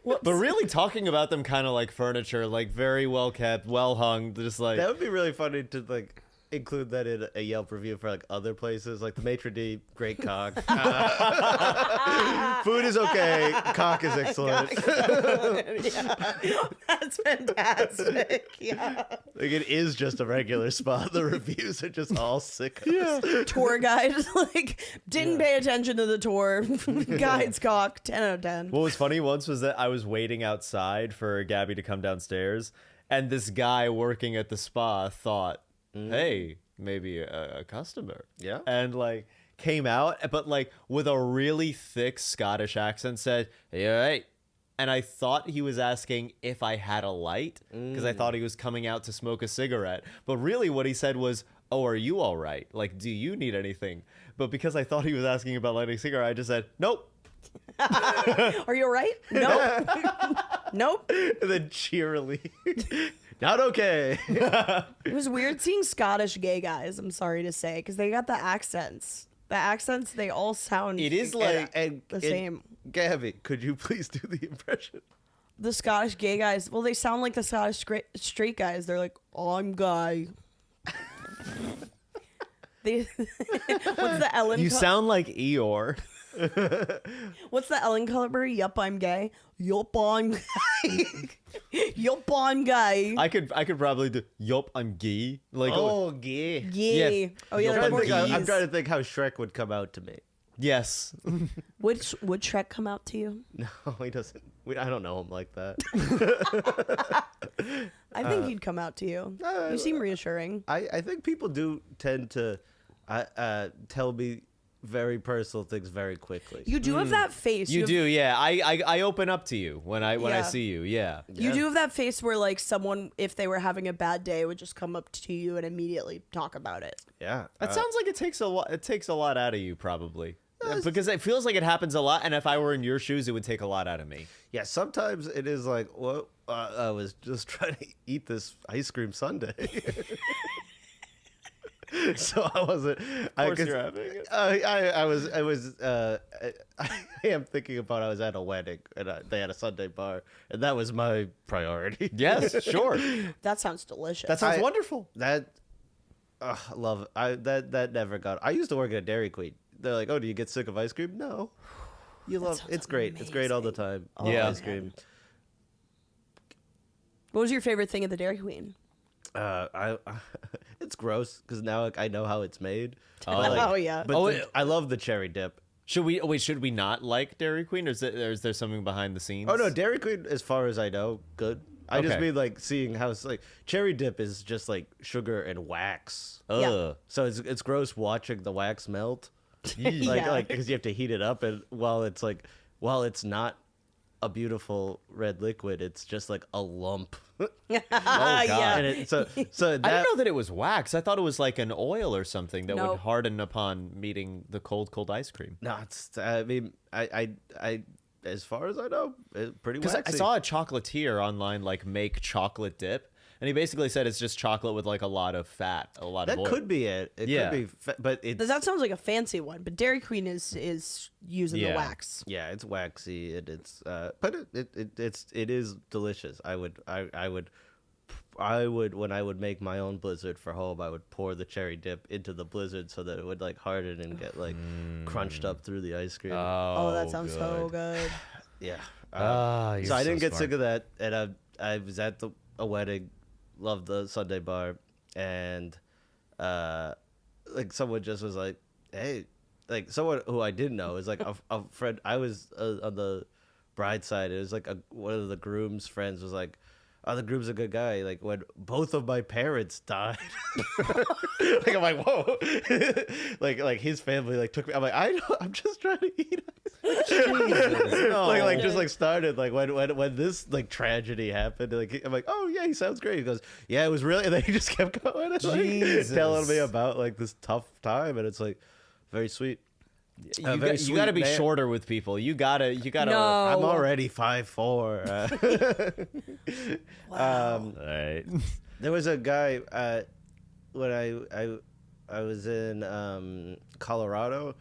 But really talking about them kind of like furniture, like very well kept, well hung, just like... That would be really funny to like include that in a Yelp review for like other places, like the maitre d', great cock. Food is okay, cock is excellent. Yeah. That's fantastic. Yeah. Like it is just a regular spa. The reviews are just all sick. Tour guide, like, didn't pay attention to the tour. Guide's cock, 10 out of 10. What was funny once was that I was waiting outside for Gabby to come downstairs, and this guy working at the spa thought, hey, maybe a customer. Yeah. And like came out, but like with a really thick Scottish accent said, hey, all right. And I thought he was asking if I had a light because I thought he was coming out to smoke a cigarette. But really what he said was, oh, are you all right? Like, do you need anything? But because I thought he was asking about lighting a cigarette, I just said, nope. Are you all right? Nope. Nope. And then cheerily, not okay. It was weird seeing Scottish gay guys, I'm sorry to say, because they got the accents. The accents, they all sound It is like... the same. Gabby, could you please do the impression? The Scottish gay guys, well, they sound like the Scottish straight guys. They're like, I'm guy. What's the Ellen? You sound like Eeyore. What's the Ellen Cutler? Yup, I'm gay. Yup, I'm gay. Yup, I'm gay. I could probably do, yup, I'm gay. Like, gay. Gay. Yeah. Oh yeah, Yup, that's I'm more I'm trying to think how Shrek would come out to me. yes. Would Shrek come out to you? No, he doesn't. I don't know him like that. I think he'd come out to you. You seem reassuring. I think people do tend to tell me very personal things very quickly. You do have that face. You have- do, yeah. I open up to you when I Yeah. see you, yeah. You do have that face where, like, someone, if they were having a bad day, would just come up to you and immediately talk about it. Yeah. That sounds like it takes a lot. It takes a lot out of you, probably, because it feels like it happens a lot. And if I were in your shoes, it would take a lot out of me. Yeah, sometimes it is like, well, I was just trying to eat this ice cream sundae. So I wasn't. Of course you're having it. I I am thinking about I was at a wedding and they had a Sunday bar, and that was my priority. Yes, sure. That sounds delicious. That sounds wonderful. That love it. That never got. I used to work at Dairy Queen. They're like, "Oh, do you get sick of ice cream?" No. You love sounds it's great. It's great all the time. Oh, Yeah. Ice cream. What was your favorite thing at the Dairy Queen? I it's gross because now I know how it's made. Oh, yeah. But I love the cherry dip. Should we not like Dairy Queen, or is there something behind the scenes? Oh no, Dairy Queen, as far as I know, good. I just Okay. mean like seeing how it's like cherry dip is just like sugar and wax. Ugh. Yeah. So it's gross watching the wax melt. Yeah. Like because you have to heat it up, and while it's not a beautiful red liquid, it's just like a lump. Yeah. And so I that didn't know that it was wax. I thought it was like an oil or something that No. would harden upon meeting the cold ice cream. no, I mean I as far as I know, it's pretty Because waxy. I saw a chocolatier online like make chocolate dip, and he basically said it's just chocolate with like a lot of fat, a lot that of oil. could be it. It Yeah. could be, but it's That sounds like a fancy one, but Dairy Queen is using the Yeah. wax. yeah, it's waxy. But it is delicious. I would when I would make my own blizzard for home, I would pour the cherry dip into the blizzard so that it would like harden and get like crunched up through the ice cream. Oh, that sounds so good. Yeah. You're So I didn't get smart. sick of that, and I was at a wedding, loved the Sunday bar, and like someone just was like, hey, like someone who I didn't know is like a friend. I was on the bride side. It was like one of the groom's friends was like, oh, the groom's a good guy. Like when both of my parents died, like I'm like, whoa, like his family like took me. I'm like, I'm just trying to eat. like just like started like when this like tragedy happened, like I'm like, oh yeah, he sounds great. He goes, yeah, it was really, and then he just kept going and like Jesus. telling me about like this tough time, and it's like very sweet. You very got to sweet be man. shorter with people. You gotta. No. I'm already 5'4". Wow. All right. There was a guy when I was in Colorado,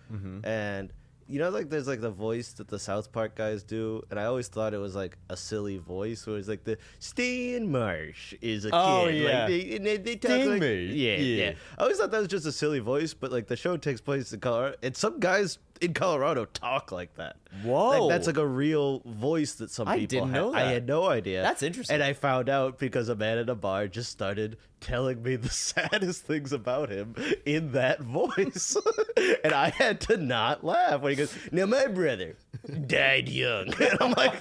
and you know, like there's like the voice that the South Park guys do, and I always thought it was like a silly voice, where it's like the Stan Marsh is a Oh, kid, yeah. like they talk Ding like me. yeah. Yeah. I always thought that was just a silly voice, but like the show takes place in Colorado, and some guys in Colorado talk like that. Whoa. Like, that's like a real voice that some I people didn't have. know I that. had no idea. That's interesting. And I found out because a man at a bar just started telling me the saddest things about him in that voice. And I had to not laugh when he goes, now my brother died young. And I'm like,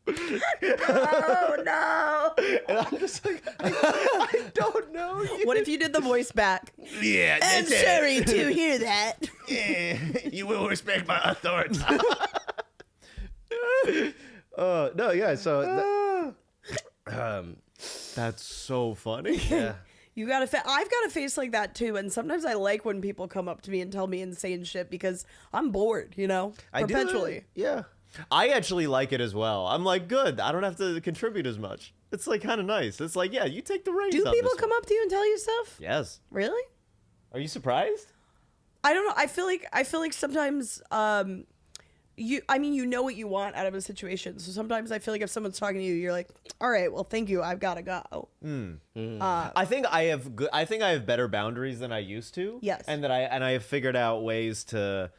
Oh no! and I'm just like, I don't know you. What if you did the voice back? Yeah, I'm that's it. sorry to hear that. Yeah, you will respect my authority. No, yeah, so That's so funny. yeah. You got to. I've got a face like that too, and sometimes I like when people come up to me and tell me insane shit because I'm bored. You know, I do that. perpetually. Yeah. I actually like it as well. I'm like, good. I don't have to contribute as much. It's like kind of nice. It's like, yeah, you take the reins. Do on people this come one. up to you and tell you stuff? Yes. Really? Are you surprised? I don't know. I feel like sometimes you know what you want out of a situation. So sometimes I feel like if someone's talking to you, you're like, all right, well, thank you. I've got to go. I think I have better boundaries than I used to. Yes. And I have figured out ways to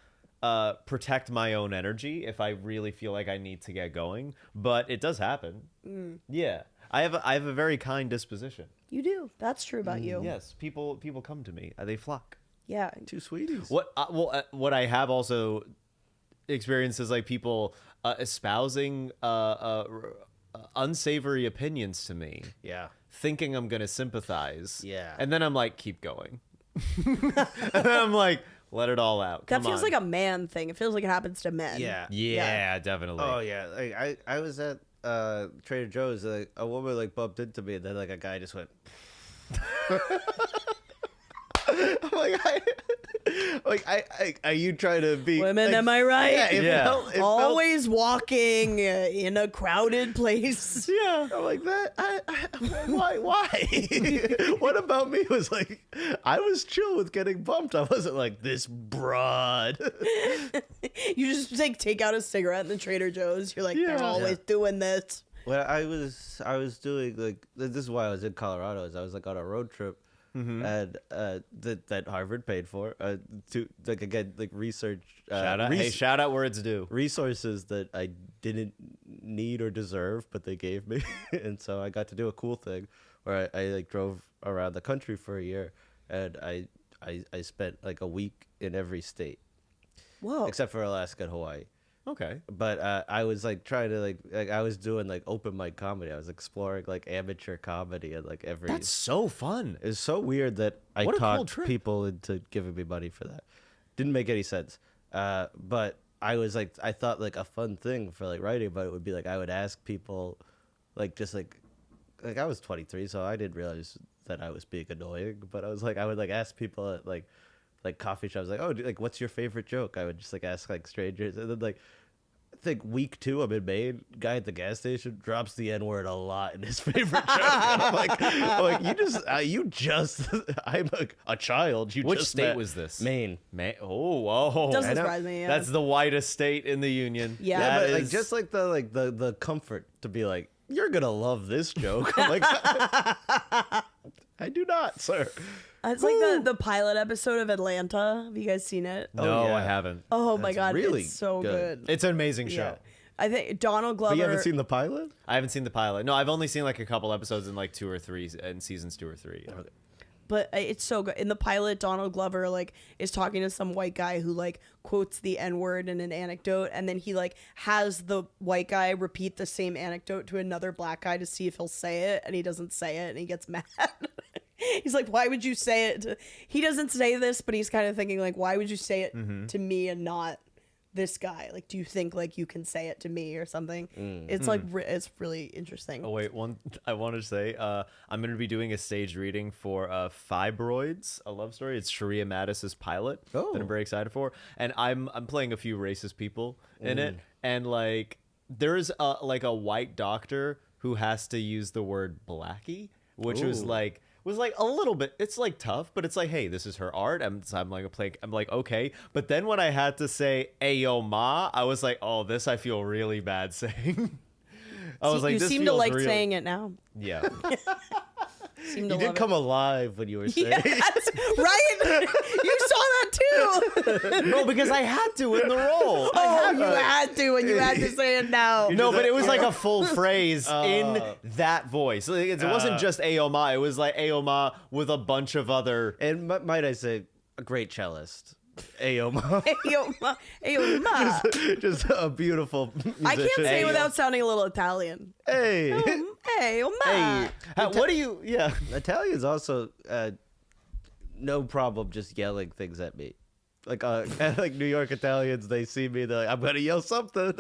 protect my own energy if I really feel like I need to get going. But it does happen. Yeah. I have a very kind disposition. You do. That's true about you. Yes. People come to me. They flock. Yeah. Two sweeties. What I have also experienced is like people espousing unsavory opinions to me, Yeah. thinking I'm gonna sympathize. Yeah. And then I'm like, keep going. And then I'm like, let it all out. That Come feels on. like a man thing. It feels like it happens to men. Yeah. Yeah, definitely. Oh yeah. Like I was at Trader Joe's. Like a woman like bumped into me, and then like a guy just went. I'm are you trying to be Women, like, am I right? Yeah, it felt- Always walking in a crowded place. yeah, I'm like that. Why? What about me was like, I was chill with getting bumped. I wasn't like this broad. You just like take out a cigarette in the Trader Joe's. You're like, they're always doing this. Well, I was doing like this is why I was in Colorado. Is I was like on a road trip, and that Harvard paid for to like again like research. Shout out where it's due. Resources that I didn't need or deserve, but they gave me, and so I got to do a cool thing where I like drove around the country for a year, and I spent like a week in every state Whoa. except for Alaska and Hawaii. Okay. But I was like trying to like I was doing like open mic comedy. I was exploring like amateur comedy and like every. That's so fun. It's so weird that I What a cool talked trip. people into giving me money for that. Didn't make any sense. But I was like, I thought like a fun thing for like writing about it would be like I would ask people, like just like I was 23, so I didn't realize that I was being annoying. But I was like, I would like ask people at like coffee shops, like, oh, like what's your favorite joke? I would just like ask like strangers, and then like. I think week 2 I'm in Maine. Guy at the gas station drops the N-word a lot in his favorite joke. And I'm like you just, I'm a child. You Which just state met was this? Maine. Oh, whoa. Doesn't I know. surprise me. Yeah. That's the whitest state in the union. Yeah. Yeah, That but like is- just like the comfort to be like, you're gonna love this joke. I'm like, I do not, sir. It's like the pilot episode of Atlanta. Have you guys seen it? No, Oh, yeah. I haven't. Oh my That's god, really it's so good. good. It's an amazing show. Yeah. I think Donald Glover. But you haven't seen the pilot? I haven't seen the pilot. No, I've only seen like a couple episodes in like 2 or 3 in seasons 2 or 3. But it's so good. In the pilot, Donald Glover like is talking to some white guy who like quotes the N-word in an anecdote, and then he like has the white guy repeat the same anecdote to another black guy to see if he'll say it, and he doesn't say it, and he gets mad. He's like, why would you say it? He doesn't say this, but he's kind of thinking like, why would you say it to me and not this guy? Like, do you think like you can say it to me or something? It's like it's really interesting. Oh wait, one I wanted to say, I'm going to be doing a staged reading for Fibroids, a love story. It's Sharia Mattis's pilot that I'm very excited for, and I'm playing a few racist people in it, and like there's a white doctor who has to use the word blackie, which was like a little bit, it's like tough, but it's like, hey, this is her art. I'm like, okay. But then when I had to say, ayo ma, I was like, oh, this I feel really bad saying. I was like, you this seem to feels like real. saying it now. Yeah. Seem to You did love come it. alive when you were saying. Yeah, that's right. You saw that too. No, because I had to in the role. Oh, you had to, and you had to say it now. No, but it was like a full phrase in that voice. Like, it wasn't just ayo ma. It was like ayo ma with a bunch of other. And might I say, a great cellist. Ayo Ayo, ma. just a beautiful musician. I can't say it Ayo. without sounding a little Italian. Hey. Ayo, ma. What do you? Yeah. Italians also no problem just yelling things at me. Like like New York Italians, they see me, they're like, I'm gonna yell something.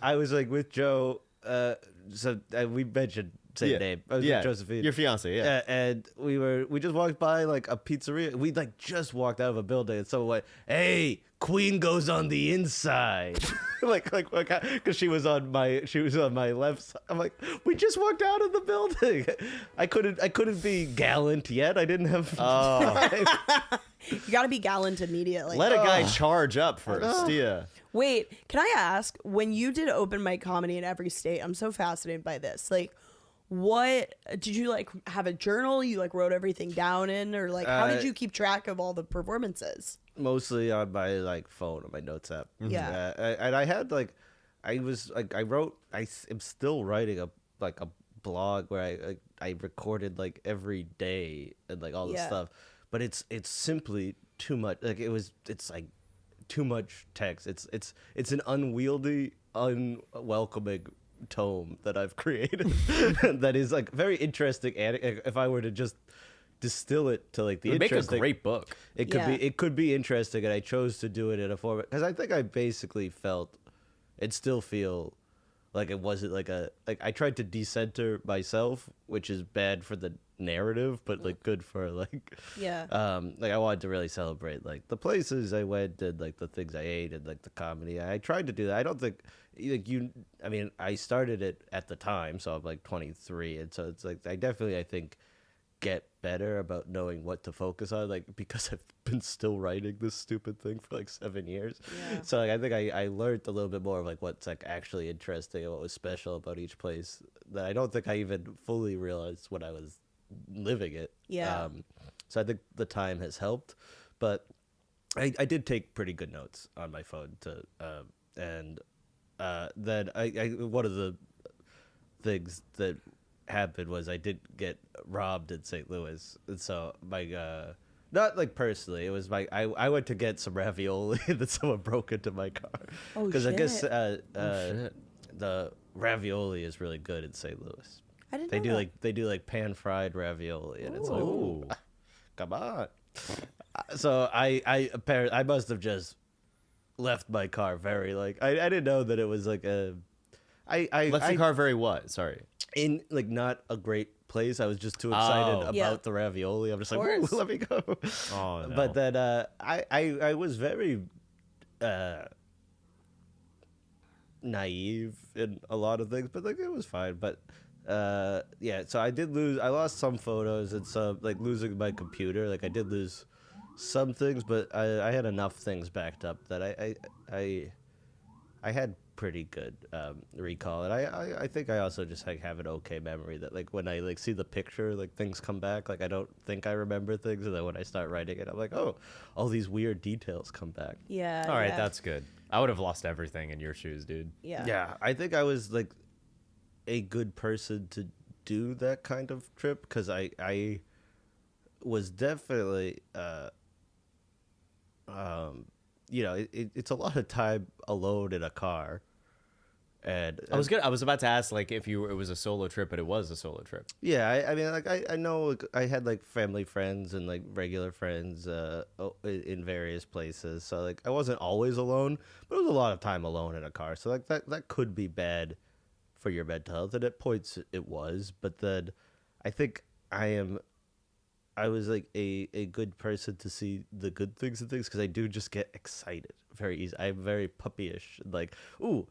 I was like with Joe, so we mentioned same name. I was with Josephine. Your fiance, yeah. And we just walked by like a pizzeria. We like just walked out of a building, and someone went, "Hey, Queen goes on the inside." like, because she was on my left side. I'm like, we just walked out of the building. I couldn't be gallant yet. I didn't have. Time. You got to be gallant immediately. Let a guy charge up first. Yeah. Wait, can I ask, when you did open mic comedy in every state, I'm so fascinated by this. Like, what did you like have a journal you like wrote everything down in, or like how did you keep track of all the performances? Mostly on my like phone, on my notes app. Yeah. And I had like, I was like, I am still writing a blog where I recorded like every day and like all this stuff, but it's simply too much. Like it's like too much text. It's an unwieldy, unwelcoming tome that I've created that is like very interesting. And if I were to just distill it to like the It would make a interesting, great book. it could be interesting, and I chose to do it in a format because I think I basically felt and still feel like it wasn't like I tried to decenter myself, which is bad for the narrative, but like good for like Yeah. like I wanted to really celebrate like the places I went and like the things I ate and like the comedy. I tried to do that. I don't think like I mean, I started it at the time, so I'm like 23, and so it's like I think get better about knowing what to focus on, like because I've been still writing this stupid thing for like 7 years. Yeah. So like, I think I learned a little bit more of like what's like actually interesting and what was special about each place that I don't think I even fully realized when I was living it. Yeah. So I think the time has helped, but I did take pretty good notes on my phone to and then I one of the things that happened was I did get robbed in St. Louis, and so my not like personally, it was my I went to get some ravioli and then someone broke into my car Oh, because I guess shit. the ravioli is really good in St. Louis. I didn't They know do that. they do like pan fried ravioli, and it's like, Ooh. come on. So I must have just left my car very like I didn't know that it was like a Left the car very what? Sorry. in like not a great place. I was just too excited Oh. about Yeah. the ravioli. I'm just like, course. "Ooh, let me go." Oh, no. But then I was very naive in a lot of things, but like it was fine. But yeah, so I lost some photos and some like losing my computer. Like I did lose some things, but I had enough things backed up that I had pretty good recall, and I think I also just like have an okay memory that like when I like see the picture, like things come back. Like I don't think I remember things, and then when I start writing it, I'm like, oh, all these weird details come back. Yeah. All right, yeah. that's good. I would have lost everything in your shoes, dude. Yeah. Yeah, I think I was like a good person to do that kind of trip because I was definitely you know it's a lot of time alone in a car. And I was about to ask like if it was a solo trip, but it was a solo trip. yeah, I mean, like I know like, I had like family friends and like regular friends in various places, so like I wasn't always alone, but it was a lot of time alone in a car. So like that could be bad for your mental health, and at points it was. But then I think I was like a good person to see the good things and things because I do just get excited very easy. I'm very puppyish, like ooh.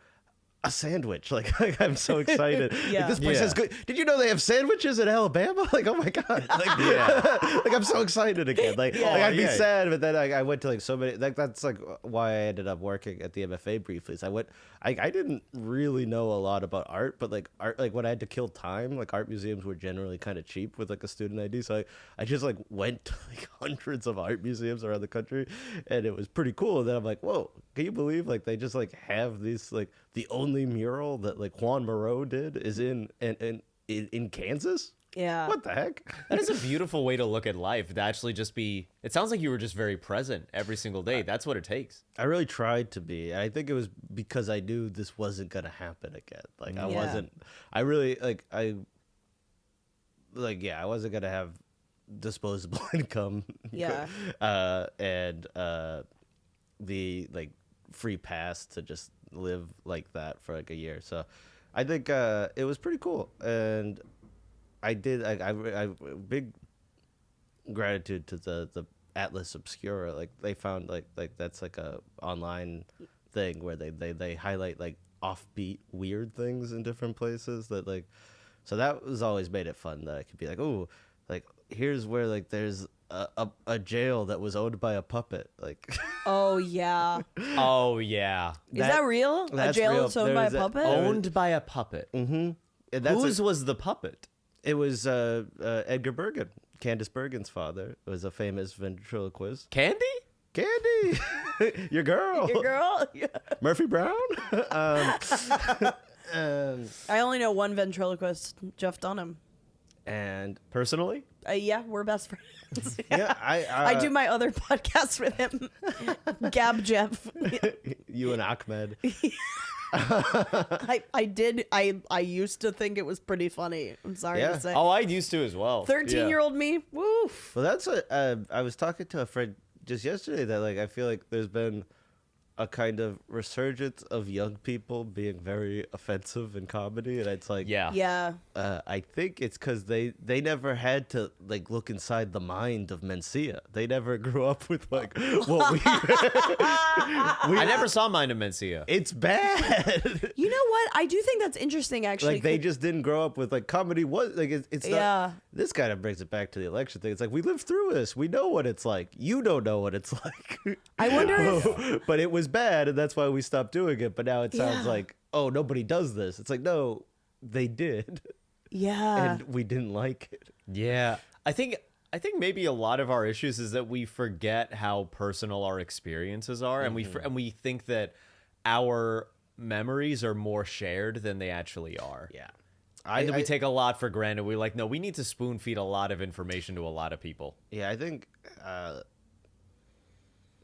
A sandwich, like I'm so excited. Yeah. Like, this place Yeah. is good. Did you know they have sandwiches in Alabama? Like, oh my god! Like, Yeah. like I'm so excited again. Like, Yeah. like I'd be Yeah. sad, but then I went to like so many. Like that's like why I ended up working at the MFA briefly. So I didn't really know a lot about art, but like art, like when I had to kill time, like art museums were generally kind of cheap with like a student ID. So I just like went to like hundreds of art museums around the country, and it was pretty cool. And then I'm like, whoa, can you believe like they just like have these like the only mural that like Juan Moreau did is in Kansas? Yeah. What the heck? That is a beautiful way to look at life. To actually just be. It sounds like you were just very present every single day. That's what it takes. I really tried to be. I think it was because I knew this wasn't gonna happen again. Like I Yeah. wasn't. I really yeah. I wasn't gonna have disposable income. Yeah. And the like free pass to just live like that for like a year. So I think it was pretty cool, and I did. I big gratitude to the Atlas Obscura. Like they found like that's like a online thing where they highlight like offbeat weird things in different places that like. So that was always made it fun that I could be like, oh, like here's where like there's a jail that was owned by a puppet. Like Oh yeah. Oh yeah. Is that real? A that's jail real. that's owned by a There's a- puppet? Owned by a puppet. and that's Whose was the puppet? it was Edgar Bergen, Candace Bergen's father, was a famous ventriloquist. Candy? Candy, your girl, Your girl? Yeah. Murphy Brown. I only know one ventriloquist, Jeff Dunham. And Personally? Yeah, we're best friends. yeah, I do my other podcast with him, Gab Jeff. you and Ahmed. I used to think it was pretty funny. I'm sorry Yeah. to say. Oh, I used to as well. 13-year-old me, woof. Well, that's what I was talking to a friend just yesterday that like I feel like there's been a kind of resurgence of young people being very offensive in comedy, and it's like, Yeah. I think it's because they never had to like look inside the mind of Mencia. They never grew up with like what we. I never saw Mind of Mencia. It's bad. You know what? I do think that's interesting, actually. Like they just didn't grow up with like comedy was like it's not. Yeah. This kind of brings it back to the election thing. It's like we lived through this. We know what it's like. You don't know what it's like. I wonder if... But it was bad, and that's why we stopped doing it. But now it sounds Yeah. like, oh, nobody does this. It's like, no, they did, Yeah. and we didn't like it. Yeah. I think maybe a lot of our issues is that we forget how personal our experiences are, and we think that our memories are more shared than they actually are. Yeah, And then we take a lot for granted. We're like, no, we need to spoon feed a lot of information to a lot of people. Yeah, I think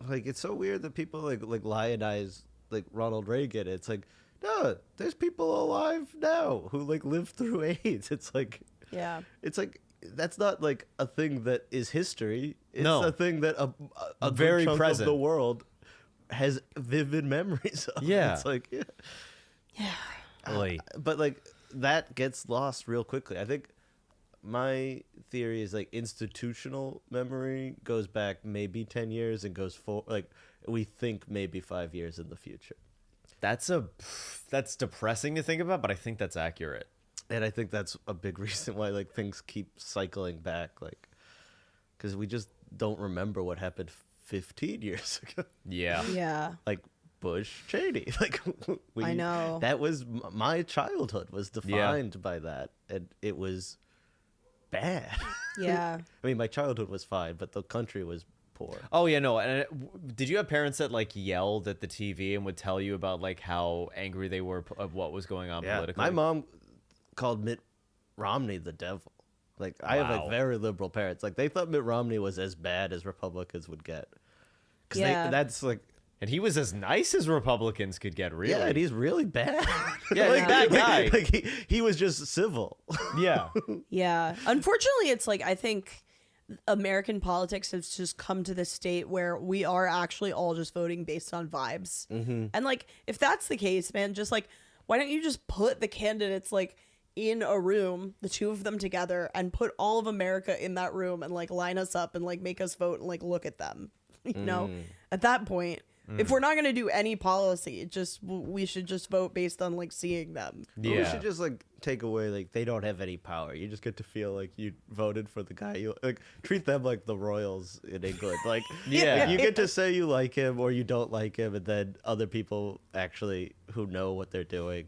like it's so weird that people like lionize like Ronald Reagan. It's like, no, there's people alive now who like lived through AIDS. It's like, Yeah. it's like that's not like a thing that is history. It's No. a thing that a good Very chunk present. of the world has vivid memories of. Yeah. It's like, yeah. Oy. But like that gets lost real quickly. I think my theory is like institutional memory goes back maybe 10 years and goes for like we think maybe 5 years in the future. That's depressing to think about, but I think that's accurate. And I think that's a big reason why like things keep cycling back, like because we just don't remember what happened 15 years ago. Yeah. Yeah. Like Bush Cheney. Like I know. that was my childhood was defined by that, and it was bad. Yeah. I mean, my childhood was fine, but the country was poor. Oh yeah, no. And did you have parents that like yelled at the TV and would tell you about like how angry they were of what was going on politically? My mom called Mitt Romney the devil. Like I have Wow. like very liberal parents. Like they thought Mitt Romney was as bad as Republicans would get. Because Yeah. that's like. And he was as nice as Republicans could get, really. Yeah, and he's really bad. Yeah, he's a bad guy. Like he was just civil. Yeah. Yeah. Unfortunately, it's like I think American politics has just come to this state where we are actually all just voting based on vibes. Mm-hmm. And like if that's the case, man, just like why don't you just put the candidates like in a room, the two of them together, and put all of America in that room and like line us up and like make us vote and like look at them. You know, at that point, if we're not going to do any policy, we should just vote based on like seeing them. But we Yeah. should just like take away like they don't have any power. You just get to feel like you voted for the guy. You like treat them like the royals in England. Like Yeah. you get to say you like him or you don't like him, and then other people actually who know what they're doing.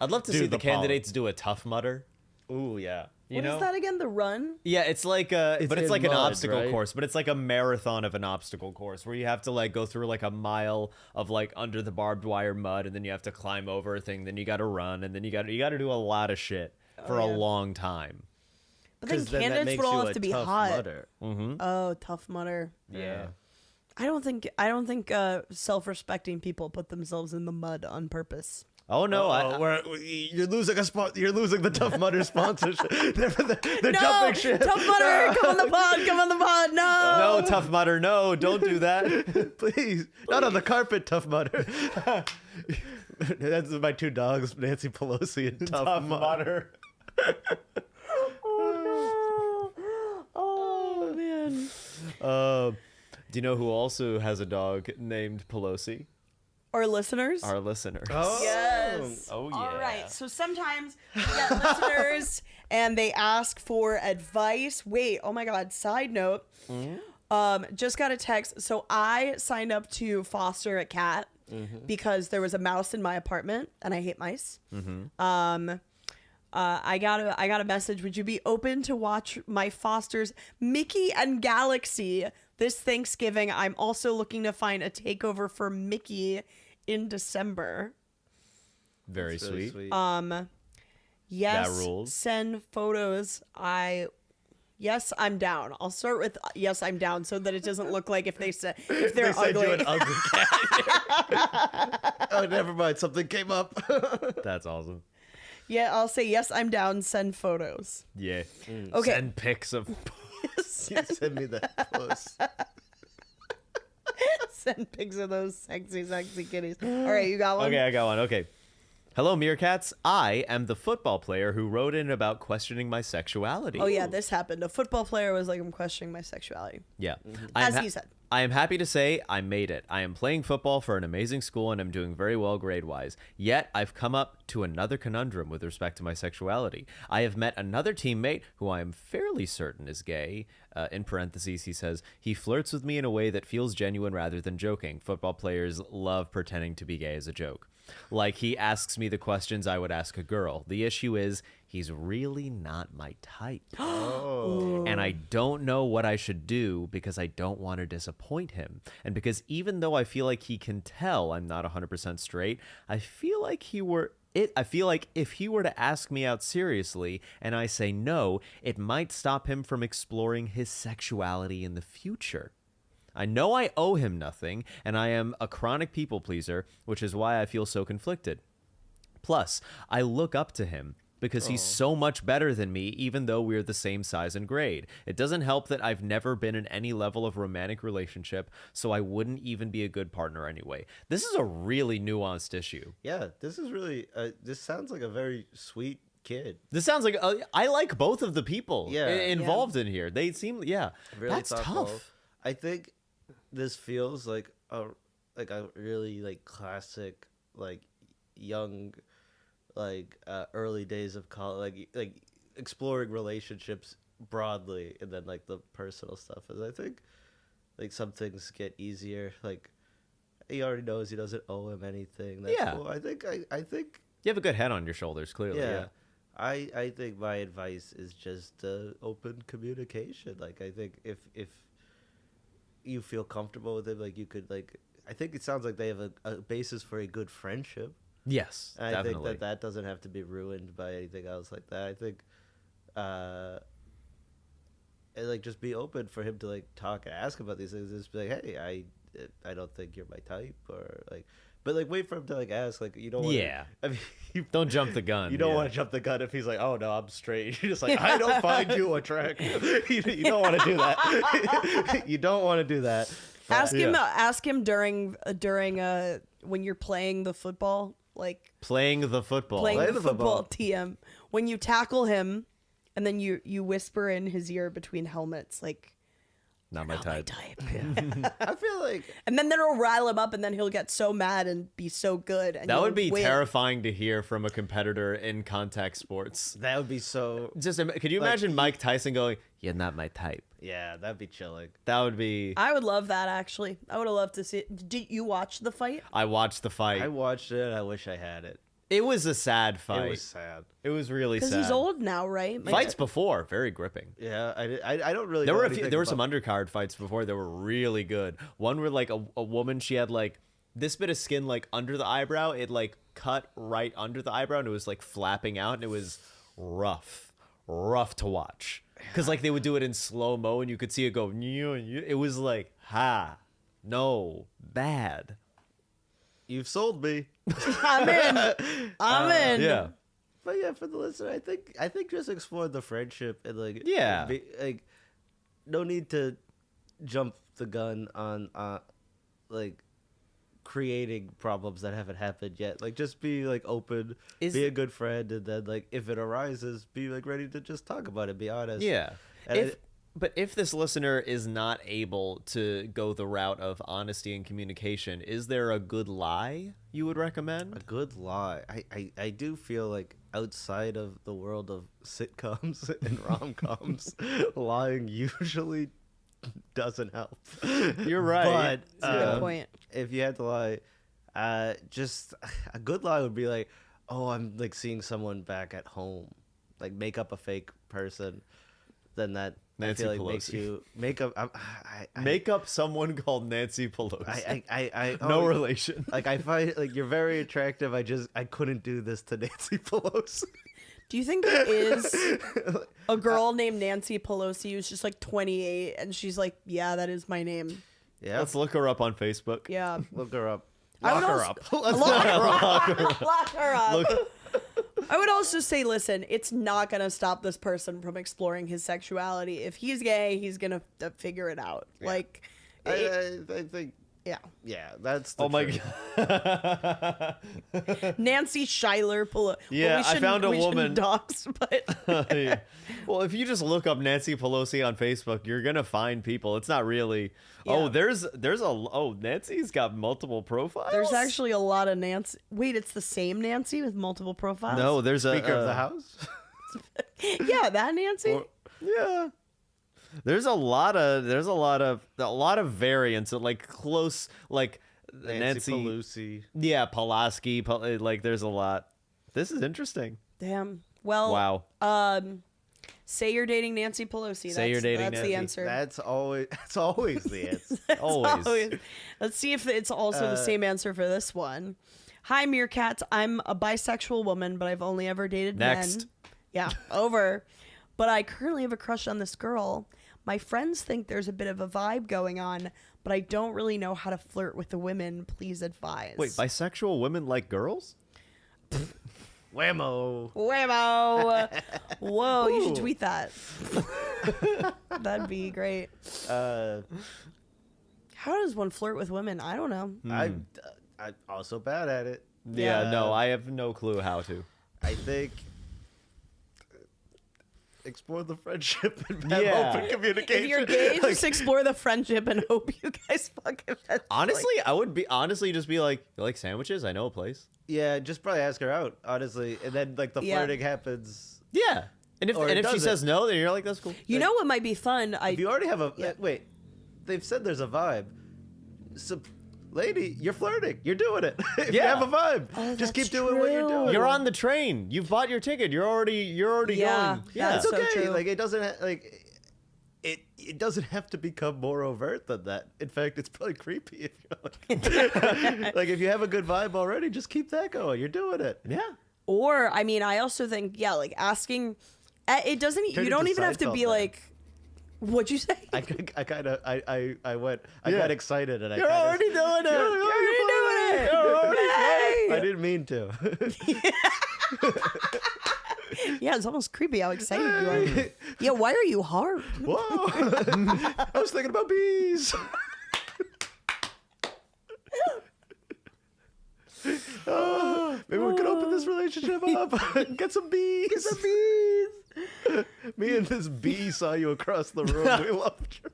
I'd love to Do see the the pol- candidates do a Tough Mudder. Ooh yeah. You What know? is that again? The run? Yeah, it's like but it's in like an mud, obstacle right? course, but it's like a marathon of an obstacle course where you have to like go through like a mile of like under the barbed wire mud, and then you have to climb over a thing, then you got to run, and then you got to do a lot of shit for a yeah. long time. But then 'Cause then that candidates makes would all you have a to be tough hot. mudder. Oh, Tough Mudder. Yeah. I don't think self-respecting people put themselves in the mud on purpose. Oh no, You're losing a spot. You're losing the Tough Mudder sponsorship. They're jumping ship. Tough Mudder, come on the pod, come on the pod. No. no, Tough Mudder, no, don't do that. Please, not on the carpet, Tough Mudder. That's my two dogs, Nancy Pelosi and Tough Mudder. Oh man. Do you know who also has a dog named Pelosi? Our listeners. Our listeners. Yes. Oh, All yeah. right. So sometimes we get listeners and they ask for advice. Wait. Oh my God. Side note. Just got a text. So I signed up to foster a cat because there was a mouse in my apartment and I hate mice. I got a message. Would you be open to watch my fosters Mickey and Galaxy this Thanksgiving? I'm also looking to find a takeover for Mickey in December. Very That's really sweet. Yes. That rules. Send photos. Yes, I'm down. I'll start with yes, I'm down, so that it doesn't look like if they're They send ugly. you an ugly cat. Oh, never mind. Something came up. That's awesome. Yeah, I'll say yes, I'm down. Send photos. Yeah. Okay. Send pics of. You send me that post. Send pics of those sexy kitties. All right, you got one? Okay, I got one. Okay. Hello, Meerkats. I am the football player who wrote in about questioning my sexuality. Oh, yeah, this happened. A football player was like, I'm questioning my sexuality. Yeah. As he said. I am happy to say I made it. I am playing football for an amazing school and I'm doing very well grade-wise. Yet, I've come up to another conundrum with respect to my sexuality. I have met another teammate who I am fairly certain is gay. In parentheses, he says, he flirts with me in a way that feels genuine rather than joking. Football players love pretending to be gay as a joke. Like, he asks me the questions I would ask a girl. The issue is, he's really not my type. And I don't know what I should do because I don't want to disappoint him. And because even though I feel like he can tell I'm not 100% straight, I feel like if he were to ask me out seriously and I say no, it might stop him from exploring his sexuality in the future. I know I owe him nothing, and I am a chronic people pleaser, which is why I feel so conflicted. Plus, I look up to him because he's so much better than me, even though we're the same size and grade. It doesn't help that I've never been in any level of romantic relationship, so I wouldn't even be a good partner anyway. This is a really nuanced issue. Yeah, this is really. This sounds like a very sweet kid. This sounds like I like both of the people involved in here. They seem Really that's thoughtful. tough. I think this feels like a really like classic like young like early days of college like exploring relationships broadly and then like the personal stuff. And I think like some things get easier. Like he already knows he doesn't owe him anything. That's cool. I think You have a good head on your shoulders, clearly. Yeah. I think my advice is just open communication. Like I think if you feel comfortable with him, like you could like I think it sounds like they have a basis for a good friendship. Yes, And I definitely. think that doesn't have to be ruined by anything else like that. I think and like just be open for him to like talk and ask about these things. Just be like, hey, I don't think you're my type, or like, but like wait for him to like ask. Like you don't want I mean, Don't jump the gun. you don't want to jump the gun if he's like, oh no, I'm straight. You're just like, I don't find you attractive. You don't want to do that. You don't want to do that. Ask him during when you're playing the football, like playing the football. playing the football TM. When you tackle him, and then you whisper in his ear between helmets, like, Not my type. I feel like And then it'll rile him up, and then he'll get so mad and be so good. And That would be win. terrifying to hear from a competitor in contact sports. that would be so. Just could you imagine Mike Tyson going, "You're not my type"? Yeah, that'd be chilling. That would be. I would love that, actually. I would have loved to see it. Did you watch the fight? I watched the fight. I watched it. I wish I had it. It was a sad fight. It was sad. It was really sad. Because he's old now, right? Fights before, very gripping. Yeah, I don't really. There know were anything there were some about- undercard fights before that were really good. One where like a woman, she had like this bit of skin like under the eyebrow. It like cut right under the eyebrow and it was like flapping out and it was rough to watch. Because like they would do it in slow mo and you could see it go. It was like bad. You've sold me. I'm in. I'm in. Yeah. But yeah, for the listener, I think just explore the friendship and like like no need to jump the gun on like creating problems that haven't happened yet. Like just be like open, be a good friend, and then like if it arises, be like ready to just talk about it, be honest. Yeah. And But if this listener is not able to go the route of honesty and communication, is there a good lie you would recommend? a good lie. I do feel like outside of the world of sitcoms and rom-coms, lying usually doesn't help. You're right. But That's a good point. if you had to lie, just a good lie would be like, oh, I'm like seeing someone back at home, like make up a fake person. Then that Nancy I feel like Pelosi. makes you make up. Make up someone called Nancy Pelosi. I No relation. Like I find like you're very attractive. I couldn't do this to Nancy Pelosi. Do you think there is a girl named Nancy Pelosi who's just like 28 and she's like, yeah, that is my name? Yeah, Let's look her up on Facebook. Yeah. look her up. I would Lock her also- up. Let's Lock her up. I would also say, listen, it's not going to stop this person from exploring his sexuality. If he's gay, he's going to figure it out. Like, I think Yeah. Yeah, that's the Oh my truth. god. Nancy Schuyler Pelosi. Yeah, I found a woman. Docs, but Yeah. Well, if you just look up Nancy Pelosi on Facebook, you're gonna find people. It's not really. Oh, Yeah. there's a. Oh, Nancy's got multiple profiles. there's actually a lot of Nancy. Wait, it's the same Nancy with multiple profiles? no. There's Speaker a of the House. Yeah, that Nancy. Or- Yeah. There's a lot of variants of like close like Nancy Pelosi. Yeah, Pulaski. Like there's a lot. This is interesting. Damn. Well, Wow. say you're dating Nancy Pelosi. Say you're dating that's Nancy. the answer. That's always the answer. Always. Let's see if it's also the same answer for this one. Hi, Meerkats. I'm a bisexual woman, but I've only ever dated Next. men. Yeah, over. But I currently have a crush on this girl. My friends think there's a bit of a vibe going on, but I don't really know how to flirt with the women. Please advise. Wait, bisexual women like girls? Whammo. Whammo. Whoa, you should Ooh. tweet that. That'd be great. Uh, How does one flirt with women? I don't know. I'm also bad at it. Yeah, no, I have no clue how to. I think explore the friendship and have Yeah. open communication. If you're gay, Like, just explore the friendship and hope you guys fuck eventually. Honestly, I would be just be like, you like sandwiches? I know a place. yeah, just probably ask her out, honestly, and then like the Yeah. flirting happens. Yeah. And Or it if she doesn't. says no, then you're like, that's cool. You know what might be fun? If you already have a Yeah. wait, they've said there's a vibe. So, lady, you're flirting. You're doing it. If you Yeah. have a vibe, Oh, just keep that's doing what you're true. doing. You're on the train. You've bought your ticket. You're already Yeah, going. Yeah. that's It's so okay. true. Like it doesn't it doesn't have to become more overt than that. In fact, it's probably creepy if you're like, like if you have a good vibe already, just keep that going. You're doing it. Yeah. Or, I mean, I also think, yeah, like asking, it doesn't, Turn you don't into even have to Seinfeld be then. like, what'd you say? I kind of I went I Yeah. got excited and I You're kinda, already doing it. You're already doing it. You're already Hey! I didn't mean to. Yeah, it's almost creepy how excited you are. Yeah, why are you hard? Whoa! I was thinking about bees. Oh, maybe we could open this relationship up. Get some bees. Get some bees. Me and this bee saw you across the room. We loved you.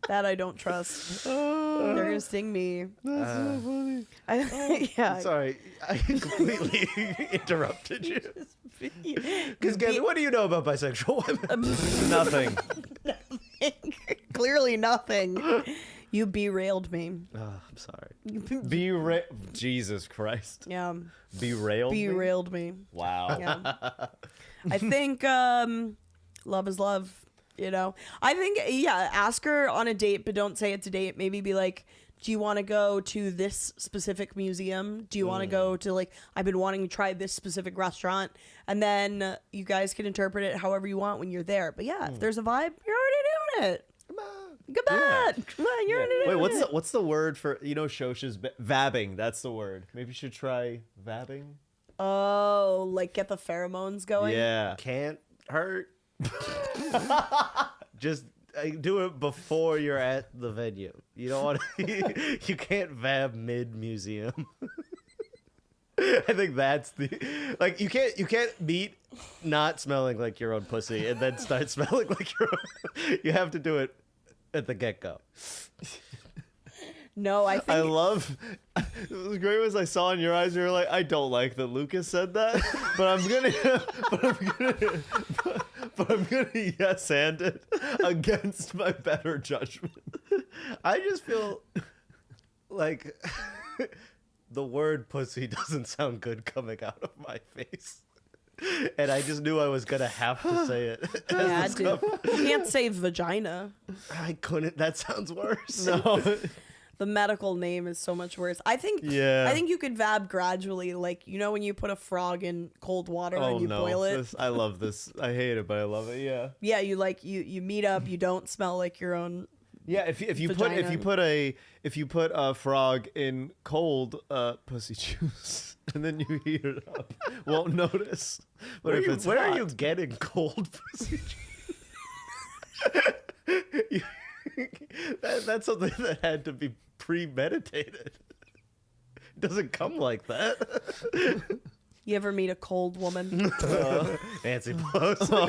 That I don't trust. They're gonna sting me. That's so funny. Yeah. Sorry, I completely interrupted you. Because what do you know about bisexual women? Nothing. Clearly nothing. You derailed me. Oh, I'm sorry. Jesus Christ. Yeah. Derailed. me? Derailed me. Wow. Yeah. I think love is love. You know, I think, yeah, ask her on a date, but don't say it's a date. Maybe be like, do you want to go to this specific museum? Do you want to go to, like, I've been wanting to try this specific restaurant. And then you guys can interpret it however you want when you're there. But yeah, if there's a vibe, you're already doing it. Come on. Come on. Come on, you're already doing Wait, it. what's the word for, Shosha's vabbing? That's the word. Maybe you should try vabbing. Oh, like get the pheromones going? Yeah. Can't hurt. Just do it before you're at the venue. You don't want to. You can't vab mid museum. I think that's the like you can't meet not smelling like your own pussy and then start smelling like your own. You have to do it at the get go. No, I think. I love. It was great as I saw in your eyes. You were like, I don't like that Lucas said that, but I'm gonna yes and it against my better judgment. I just feel like the word pussy doesn't sound good coming out of my face. And I just knew I was going to have to say it. Yeah, dude. You can't say vagina. I couldn't. That sounds worse. No. The medical name is so much worse. I think you could vab gradually, like, you know when you put a frog in cold water Oh and you no! boil it. I love this. I hate it, but I love it. Yeah. Yeah, you meet up. You don't smell like your own. Yeah. If you put a frog in cold pussy juice and then you heat it up, won't notice. But if it's where are hot- you getting cold pussy? That's that's something that had to be premeditated. It doesn't come like that. You ever meet a cold woman? Nancy Pelosi.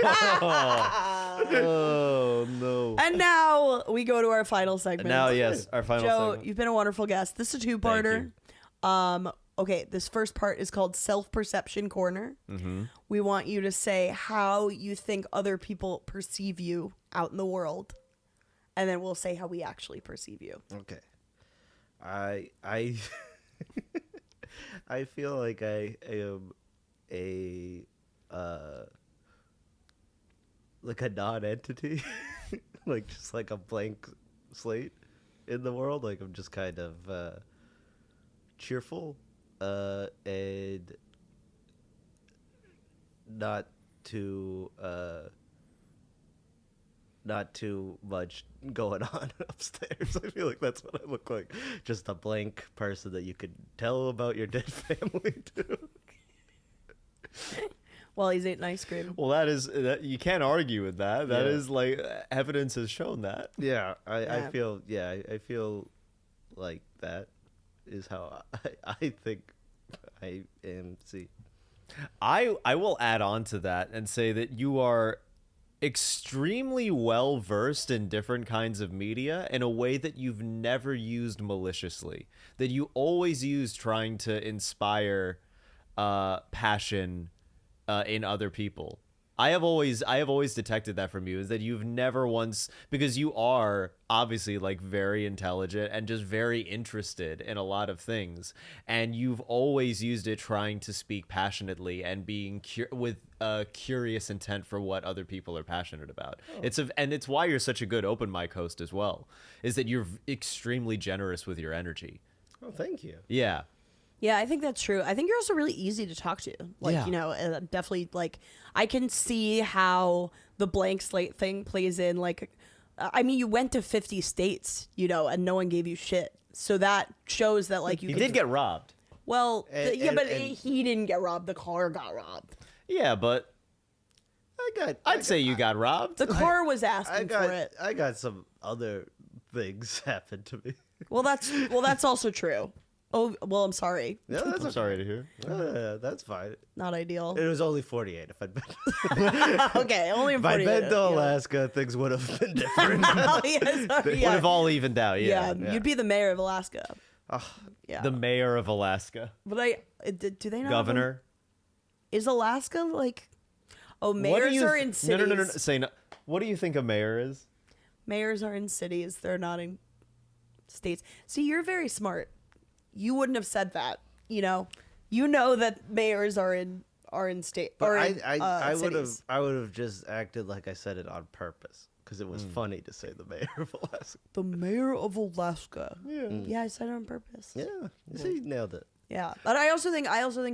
Oh no. And now we go to our final segment. Now, yes, our final Joe, segment. you've been a wonderful guest. This is a two-parter. Okay, this first part is called Self-Perception Corner. Mm-hmm. We want you to say how you think other people perceive you out in the world. And then we'll say how we actually perceive you. Okay. I I feel like I am a like a non-entity. Like just like a blank slate in the world. Like I'm just kind of cheerful and not too much going on upstairs. I feel like that's what I look like. Just a blank person that you could tell about your dead family to. While he's eating ice cream. Well, that you can't argue with that. That is like evidence has shown that. Yeah, I feel like that is how I think I am. See, I will add on to that and say that you are extremely well versed in different kinds of media in a way that you've never used maliciously, that you always use trying to inspire passion in other people. I have always detected that from you, is that you've never once, because you are obviously like very intelligent and just very interested in a lot of things, and you've always used it trying to speak passionately and being with a curious intent for what other people are passionate about. And it's why you're such a good open mic host as well, is that you're extremely generous with your energy. oh, thank you. Yeah. Yeah, I think that's true. I think you're also really easy to talk to. Like, Yeah. you know, definitely, like, I can see how the blank slate thing plays in. Like, I mean, you went to 50 states, you know, and no one gave you shit. So that shows that, like, you You could- did get robbed. Well, And- but and- he didn't get robbed. The car got robbed. Yeah, but I'd say you got robbed. The car was asking for it. I got some other things happen to me. Well, that's also true. Oh, well, I'm sorry. Yeah, that's I'm sorry to hear. that's fine. Not ideal. It was only 48. If I'd been, Okay, only if I'd 48. been to Alaska, things would have been different. Oh, yeah, sorry, Would yeah. have all evened out. Yeah. Yeah, you'd be the mayor of Alaska. Yeah. The mayor of Alaska. But do they not have Governor. is Alaska like? Oh, What do mayors you are in cities. No. Say no. What do you think a mayor is? Mayors are in cities. They're not in states. See, you're very smart. You wouldn't have said that. You know that mayors are in state. But Or in, I cities. would have just acted like I said it on purpose because it was funny to say the mayor of Alaska. The mayor of Alaska. Yeah, I said it on purpose. Yeah, you see, you nailed it. Yeah, but I also think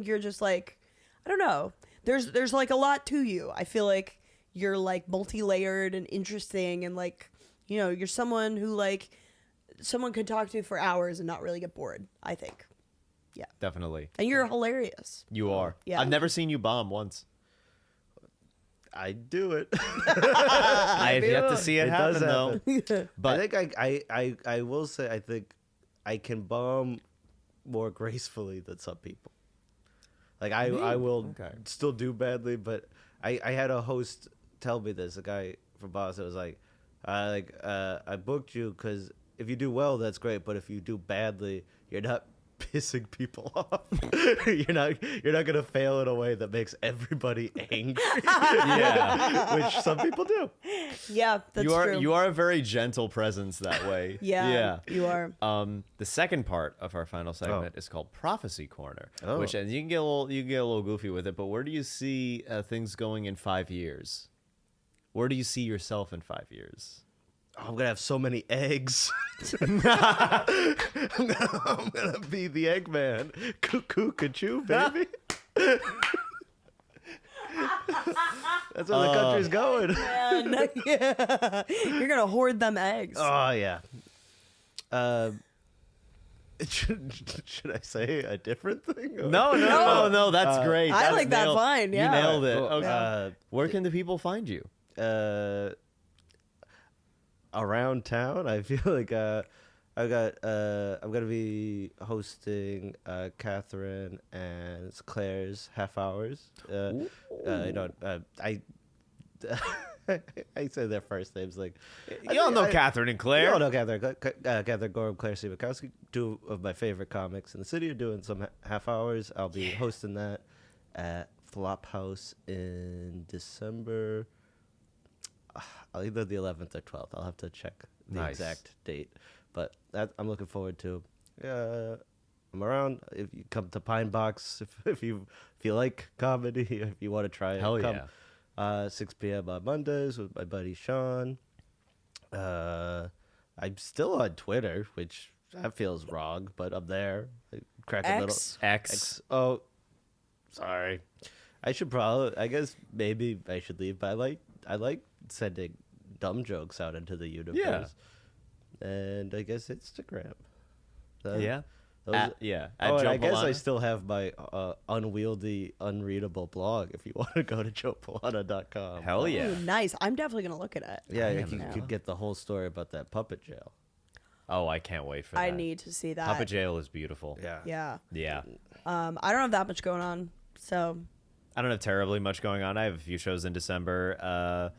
you're just like, I don't know. There's like a lot to you. I feel like you're like multi-layered and interesting, and like, you know, you're someone who like someone could talk to for hours and not really get bored. I think. Yeah, Definitely. and you're hilarious. You are. Yeah. I've never seen you bomb once. I do it. I have yet to see it, It happen, does though. happen. But I think I will say I think I can bomb more gracefully than some people. Like I will still do badly, but I had a host tell me this. A guy from Boston was like, I booked you because if you do well, that's great, but if you do badly, you're not pissing people off. you're not gonna fail in a way that makes everybody angry. yeah. Which some people do. Yeah, that's true. You are a very gentle presence that way. Yeah, you are. The second part of our final segment is called Prophecy Corner, Oh. which, and you can get a little goofy with it, but where do you see things going in 5 years? Where do you see yourself in 5 years? Oh, I'm gonna have so many eggs. I'm gonna be the Eggman. Cuckoo, cuckoo, baby. That's where the country's going. Man, yeah. You're gonna hoard them eggs. Oh yeah. Should I say a different thing? Or- No. That's great. I That's like that fine, yeah. You nailed it. Cool. Okay. Where can the people find you? around town. I feel like I'm gonna be hosting Catherine and Claire's half hours. I I say their first names like You all know Catherine and Claire. You all know Catherine Gorham, Claire Sivakowski, two of my favorite comics in the city, are doing some half hours. I'll be hosting that at Flophouse in December. Either the 11th or 12th. I'll have to check the Nice. exact date, but that I'm looking forward to. I'm around. If you come to Pine Box, if you like comedy, if you want to try it, Hell come. yeah. 6 p.m. on Mondays with my buddy Sean. I'm still on Twitter, which that feels wrong, but I'm there. I crack a little X. Oh, sorry. I guess maybe I should leave, but I like sending dumb jokes out into the universe. Yeah. And I guess Instagram. Yeah. At and Joe I guess I Palana. still have my unwieldy, unreadable blog if you want to go to joepalana.com. Hell yeah. Ooh, nice. I'm definitely gonna look at it. Yeah, I you am could get the whole story about that puppet jail. Oh, I can't wait for that. I need to see that. Puppet Jail is beautiful. Yeah. Yeah. I don't have that much going on, so I don't have terribly much going on. I have a few shows in December.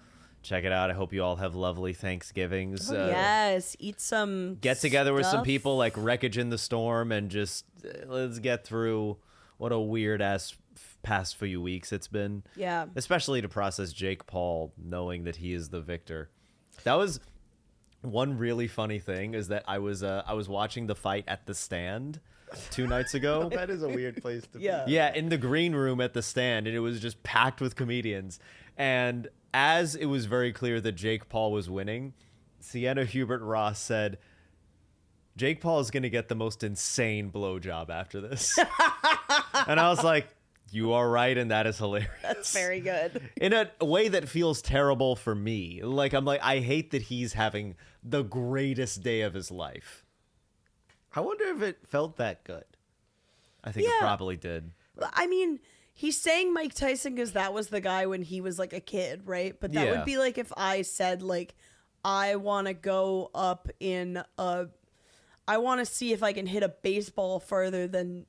Check it out. I hope you all have lovely Thanksgivings. yes, eat some. Get together with some stuff. people like Wreckage in the Storm and just let's get through what a weird ass past few weeks it's been. Yeah. Especially to process Jake Paul knowing that he is the victor. That was one really funny thing is that I was watching the fight at the Stand 2 nights ago. That is a weird place to Yeah. Yeah, in the green room at the Stand, and it was just packed with comedians. And as it was very clear that Jake Paul was winning, Sienna Hubert Ross said, Jake Paul is going to get the most insane blowjob after this. And I was like, you are right, and that is hilarious. That's very good. In a way that feels terrible for me. I'm like, I hate that he's having the greatest day of his life. I wonder if it felt that good. I think it Yeah. probably did. I mean, he's saying Mike Tyson because that was the guy when he was like a kid, right? But that Yeah. would be like if I said like, I want to go up I want to see if I can hit a baseball further than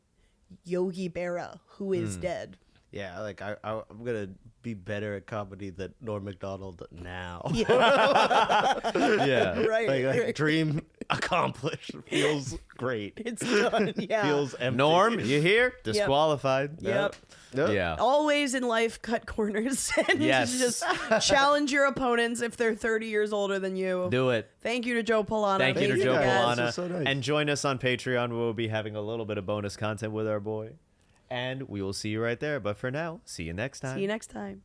Yogi Berra, who is dead. Yeah, like I'm gonna be better at comedy than Norm Macdonald now. Yeah. Right. like dream accomplished. Feels great. It's done. Yeah. Feels empty. Norm, you here? Disqualified. Yep. Yep. Yeah. Always in life, cut corners and Yes. just challenge your opponents if they're 30 years older than you. Do it. Thank you to Joe Palana. Thank you to Amazing Joe guest. Palana. was so nice. And join us on Patreon. We'll be having a little bit of bonus content with our boy. And we will see you right there. But for now, see you next time. See you next time.